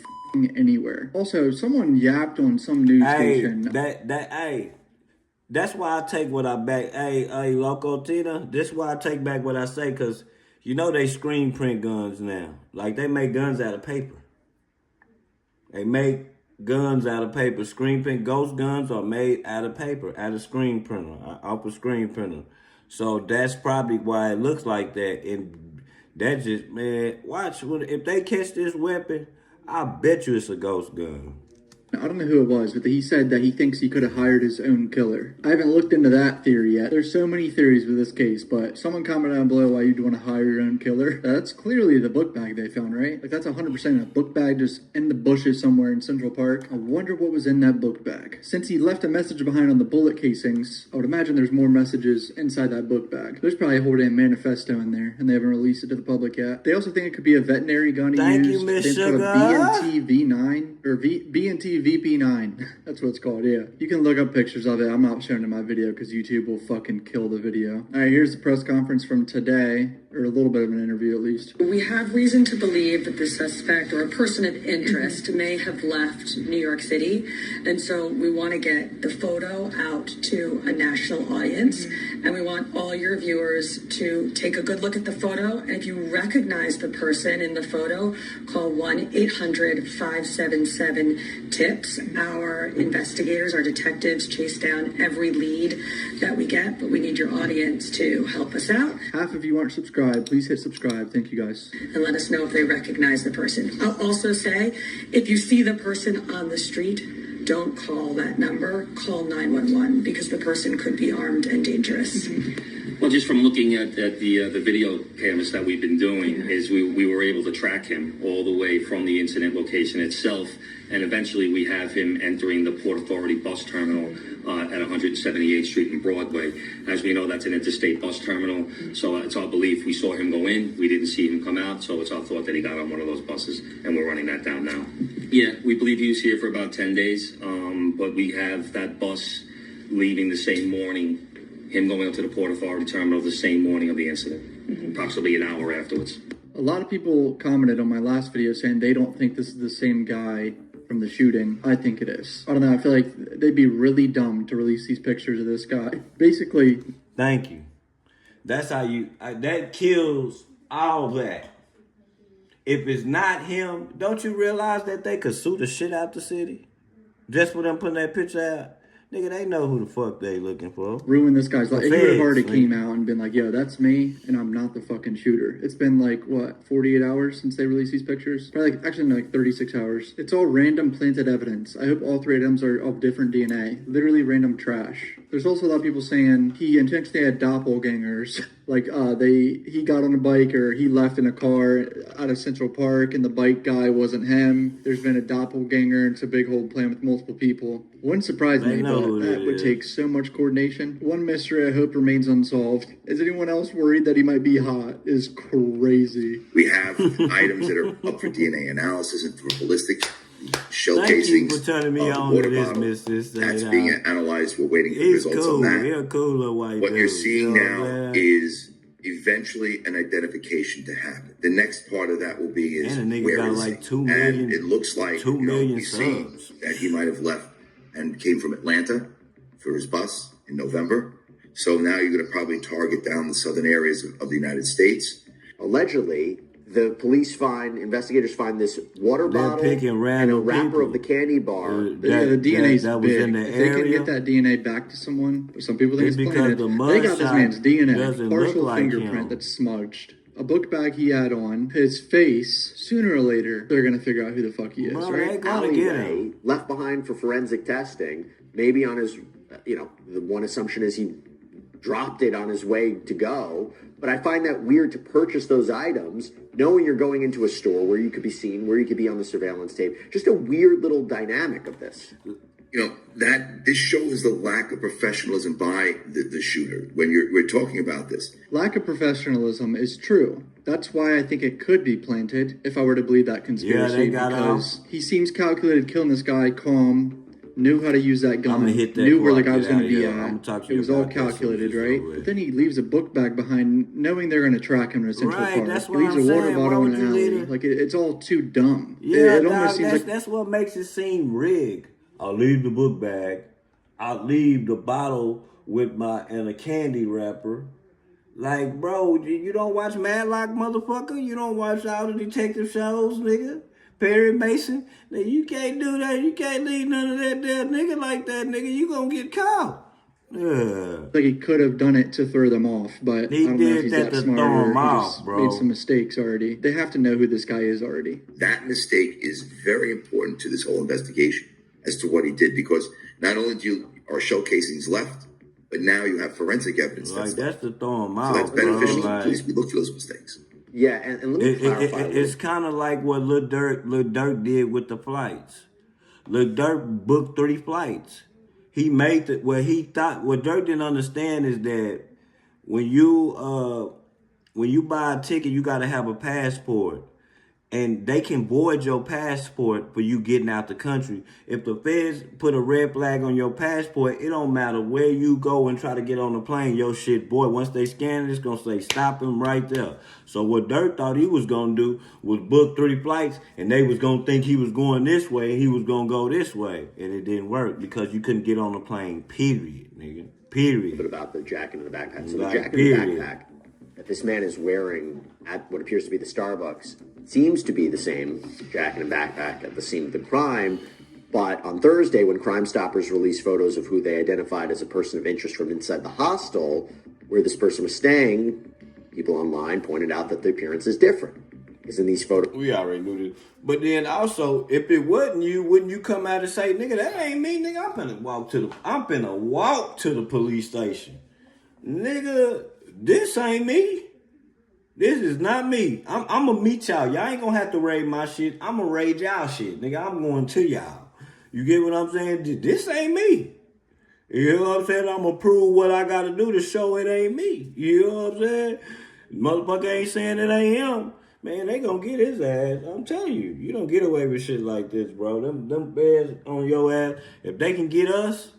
anywhere. Also, someone yapped on some news station. That's why I take what I back. Hey, Loco Tina, this is why I take back what I say, because you know they screen print guns now. Like, they make guns out of paper. They make guns out of paper. Screen print ghost guns are made out of paper, out of screen printer, off a screen printer. So that's probably why it looks like that. And that just, man, watch, if they catch this weapon, I bet you it's a ghost gun. I don't know who it was, but he said that he thinks he could have hired his own killer. I haven't looked into that theory yet. There's so many theories with this case, but someone comment down below why you'd want to hire your own killer. That's clearly the book bag they found, right? Like, that's 100% a book bag just in the bushes somewhere in Central Park. I wonder what was in that book bag. Since he left a message behind on the bullet casings, I would imagine there's more messages inside that book bag. There's probably a whole damn manifesto in there, and they haven't released it to the public yet. They also think it could be a veterinary gun he used. Thank you, Miss Sugar. B&T V9, or B&T VP9. That's what it's called, yeah. You can look up pictures of it. I'm not showing it in my video because YouTube will fucking kill the video. All right, here's the press conference from today. or a little bit of an interview at least. We have reason to believe that the suspect or a person of interest may have left New York City. And so we want to get the photo out to a national audience. And we want all your viewers to take a good look at the photo. And if you recognize the person in the photo, call 1-800-577-TIPS. Our investigators, our detectives chase down every lead that we get, but we need your audience to help us out. Half of you aren't subscribed. Please hit subscribe. Thank you guys. And let us know if they recognize the person. I'll also say, if you see the person on the street, don't call that number. Call 911 because the person could be armed and dangerous. Well, just from looking at the video canvas that we've been doing, is we were able to track him all the way from the incident location itself, and eventually we have him entering the Port Authority bus terminal at 178th Street and Broadway. As we know, that's an interstate bus terminal, so it's our belief we saw him go in, we didn't see him come out, so it's our thought that he got on one of those buses, and we're running that down now. Yeah, we believe he was here for about 10 days, but we have that bus leaving the same morning, him going up to the Port Authority terminal the same morning of the incident, approximately an hour afterwards. A lot of people commented on my last video saying they don't think this is the same guy from the shooting. I think it is. I don't know. I feel like they'd be really dumb to release these pictures of this guy. Basically. Thank you. That's how that kills all that. If it's not him, don't you realize that they could sue the shit out the city? Just for them putting that picture out? Nigga, they know who the fuck they looking for. Ruin this guy's life. He would have already came out and been like, yo, that's me, and I'm not the fucking shooter. It's been like, what, 48 hours since they released these pictures? Probably actually like 36 hours. It's all random planted evidence. I hope all three items are of different DNA. Literally random trash. There's also a lot of people saying he intentionally had doppelgangers. Like, he got on a bike or he left in a car out of Central Park and the bike guy wasn't him. There's been a doppelganger. It's a big whole plan with multiple people. Wouldn't surprise me, but that would take so much coordination. One mystery I hope remains unsolved. Is anyone else worried that he might be hot? Is crazy. We have items that are up for DNA analysis and for ballistics. Shell casings, for turning me on water to this, bottle. Miss. That's being analyzed. We're waiting for results on that. He's a cool little white What dude, you're seeing you know now is eventually an identification to happen. The next part of that will be is and a nigga where got is like he? 2 million. And it looks like 2 million we see subs. that he might have left and came from Atlanta for his bus in November. So now you're going to probably target down the southern areas of the United States. Allegedly, the investigators find this water bottle and a wrapper of the candy bar. The DNA's that was big. in the if area. they can get that DNA back to someone, some people think it's because planted. the They got this mugshot man's DNA, doesn't partial look like fingerprint him. that's smudged. A book bag he had on, his face, sooner or later, they're going to figure out who the fuck he is, Well, right? they gotta get him. Alleyway, left behind for forensic testing, maybe on his, the one assumption is he dropped it on his way to go. But I find that weird to purchase those items, knowing you're going into a store where you could be seen, where you could be on the surveillance tape. Just a weird little dynamic of this. That this shows the lack of professionalism by the shooter when we're talking about this. Lack of professionalism is true. That's why I think it could be planted, if I were to believe that conspiracy, because he seems calculated killing this guy, calm, knew how to use that gun, knew where the guy was going to be at. It was all calculated, right? But then he leaves a book bag behind, knowing they're going to track him to Central Park. That's He what leaves I'm a water saying. bottle Why in would an you leave alley. it? Like, it's all too dumb. Yeah, it almost seems like that's what makes it seem rigged. I'll leave the book bag. I'll leave the bottle with and a candy wrapper. Like, bro, you don't watch Matlock, motherfucker? You don't watch all the detective shows, nigga? Perry Mason? Nigga, you can't do that. You can't leave none of that there, nigga, like that, nigga. You gonna get caught. Yeah. Like he could have done it to throw them off, but He I don't know if did he's that that to smart throw or him he off, just bro. made some mistakes already. They have to know who this guy is already. That mistake is very important to this whole investigation as to what he did, because not only are shell casings left, but now you have forensic evidence. Like, that's to throw him out, so that's beneficial bro. to police. We look for those mistakes. Yeah, and let me clarify. It's kind of like what Lil Durk did with the flights. Lil Durk booked 3 flights. He made what Durk didn't understand is that when you buy a ticket, you got to have a passport. and they can void your passport for you getting out the country. If the feds put a red flag on your passport, it don't matter where you go and try to get on the plane, your shit, boy, once they scan it, it's going to say stop him right there. So what Dirk thought he was going to do was book 3 flights, and they was going to think he was going this way, and he was going to go this way. And it didn't work because you couldn't get on the plane, period, nigga. Period. But about the jacket and the backpack. So the jacket and the backpack that this man is wearing at what appears to be the Starbucks seems to be the same jacket and backpack at the scene of the crime. But on Thursday, when Crime Stoppers released photos of who they identified as a person of interest from inside the hostel where this person was staying, people online pointed out that the appearance is different. Because in these photos, we already knew this. But then also, if it wasn't you, wouldn't you come out and say, nigga, that ain't me, nigga, I'm finna walk to the police station. Nigga, this ain't me. This is not me. I'm gonna meet y'all. Y'all ain't gonna have to raid my shit. I'm gonna raid y'all shit. Nigga, I'm going to y'all. You get what I'm saying? This ain't me. You know what I'm saying? I'm gonna prove what I gotta do to show it ain't me. You know what I'm saying? Motherfucker ain't saying it ain't him. Man, they gonna get his ass. I'm telling you, you don't get away with shit like this, bro. Them bears on your ass, if they can get us,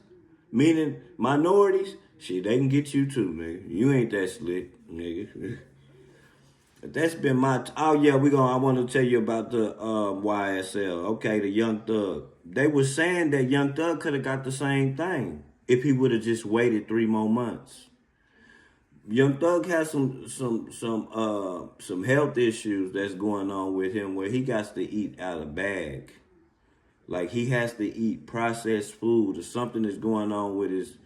meaning minorities, shit, they can get you too, nigga. You ain't that slick, nigga. That's been my... Oh, yeah, I want to tell you about the YSL. Okay, the Young Thug. They were saying that Young Thug could have got the same thing if he would have just waited 3 more months. Young Thug has some health issues that's going on with him where he got to eat out of bag. Like, he has to eat processed food or something is going on with his...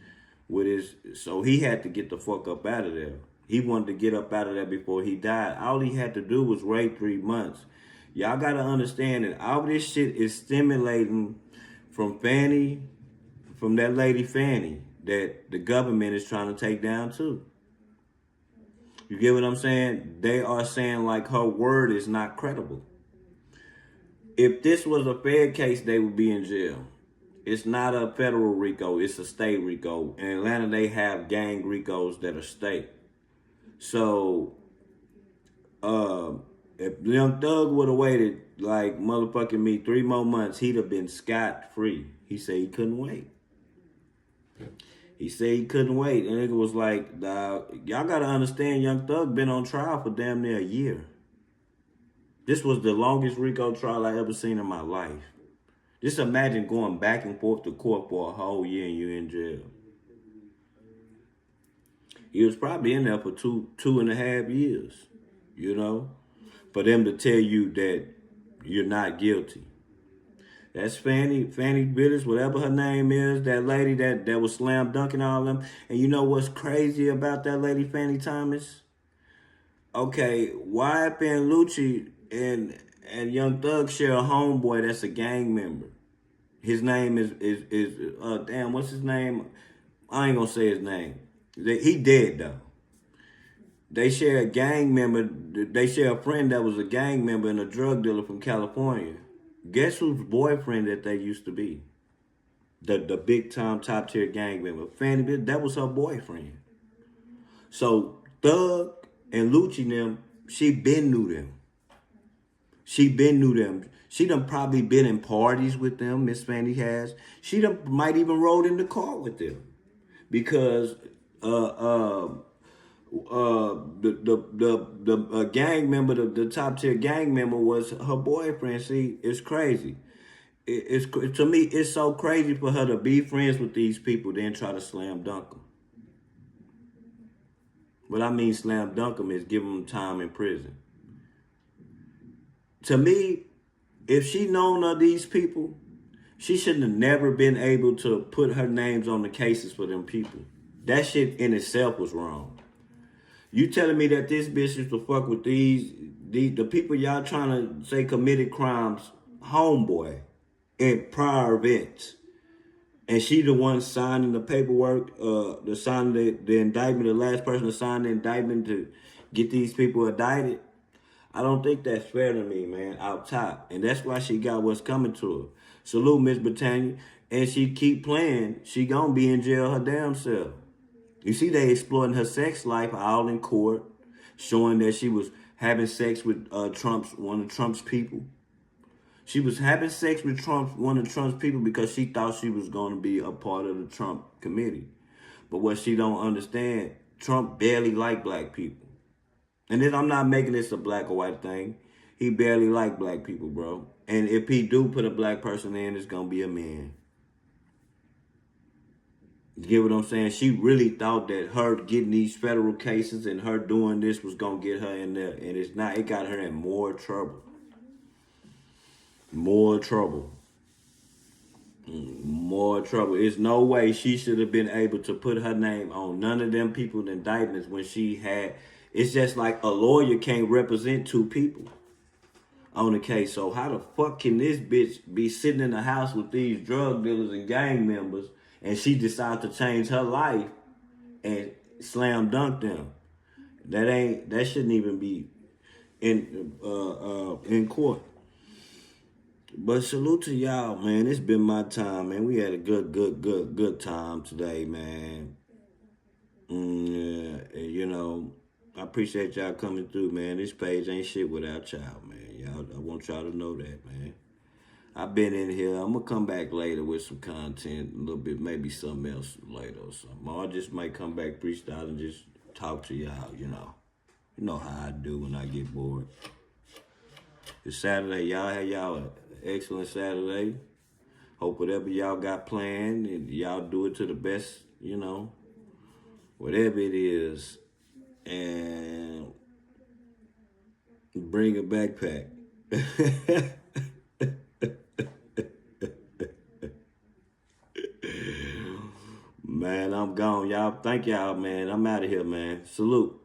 So he had to get the fuck up out of there. He wanted to get up out of there before he died. All he had to do was wait 3 months. Y'all got to understand that all this shit is stimulating from that lady Fanny, that the government is trying to take down too. You get what I'm saying? They are saying like her word is not credible. If this was a fair case, they would be in jail. It's not a federal RICO, it's a state RICO. In Atlanta, they have gang RICOs that are state. So, if Young Thug would have waited like motherfucking me 3 more months, he'd have been scot-free. He said he couldn't wait. He said he couldn't wait. And it was like, y'all got to understand, Young Thug been on trial for damn near a year. This was the longest RICO trial I ever seen in my life. Just imagine going back and forth to court for a whole year and you're in jail. He was probably in there for 2.5 years, you know, for them to tell you that you're not guilty. That's Fanny Billis, whatever her name is, that lady that was slam dunking all them. And you know what's crazy about that lady, Fanny Thomas? Okay, YF and Lucci and Young Thug share a homeboy that's a gang member. His name is damn, what's his name? I ain't gonna say his name. He dead though. They share a gang member. They share a friend that was a gang member and a drug dealer from California. Guess whose boyfriend that they used to be? The big time top tier gang member. Fanny Bill, that was her boyfriend. So Thug and Lucci them, she been knew them. She done probably been in parties with them, Miss Fanny has. She done might even rode in the car with them. Because the gang member, the top tier gang member was her boyfriend. See, it's crazy. To me, it's so crazy for her to be friends with these people, then try to slam dunk them. What I mean slam dunk them is give them time in prison. To me, if she known of these people, she shouldn't have never been able to put her names on the cases for them people. That shit in itself was wrong. You telling me that this bitch used to fuck with the people y'all trying to say committed crimes, homeboy, in prior events. And she the one signing the paperwork, signing the indictment, the last person to sign the indictment to get these people indicted. I don't think that's fair to me, man, out top. And that's why she got what's coming to her. Salute, Miss Britannia. And she keep playing, she gonna be in jail her damn self. You see, they exploiting her sex life all in court, showing that she was having sex with one of Trump's people. She was having sex with one of Trump's people because she thought she was going to be a part of the Trump committee. But what she don't understand, Trump barely liked black people. And then I'm not making this a black or white thing. He barely liked black people, bro. And if he do put a black person in, it's going to be a man. You get what I'm saying? She really thought that her getting these federal cases and her doing this was going to get her in there. And it's not. It got her in more trouble. More trouble. More trouble. There's no way she should have been able to put her name on none of them people's indictments when she had. It's just like a lawyer can't represent two people on the case. So how the fuck can this bitch be sitting in the house with these drug dealers and gang members and she decides to change her life and slam dunk them? That shouldn't even be in court. But salute to y'all, man. It's been my time, man. We had a good time today, man. You know, I appreciate y'all coming through, man. This page ain't shit without y'all, man. I want y'all to know that, man. I've been in here. I'm going to come back later with some content, a little bit, maybe something else later or something. Or I just might come back freestyle and just talk to y'all, you know. You know how I do when I get bored. It's Saturday. Y'all have y'all an excellent Saturday. Hope whatever y'all got planned and y'all do it to the best, you know, whatever it is. And bring a backpack. Man, I'm gone. Y'all, thank y'all, man. I'm out of here, man. Salute.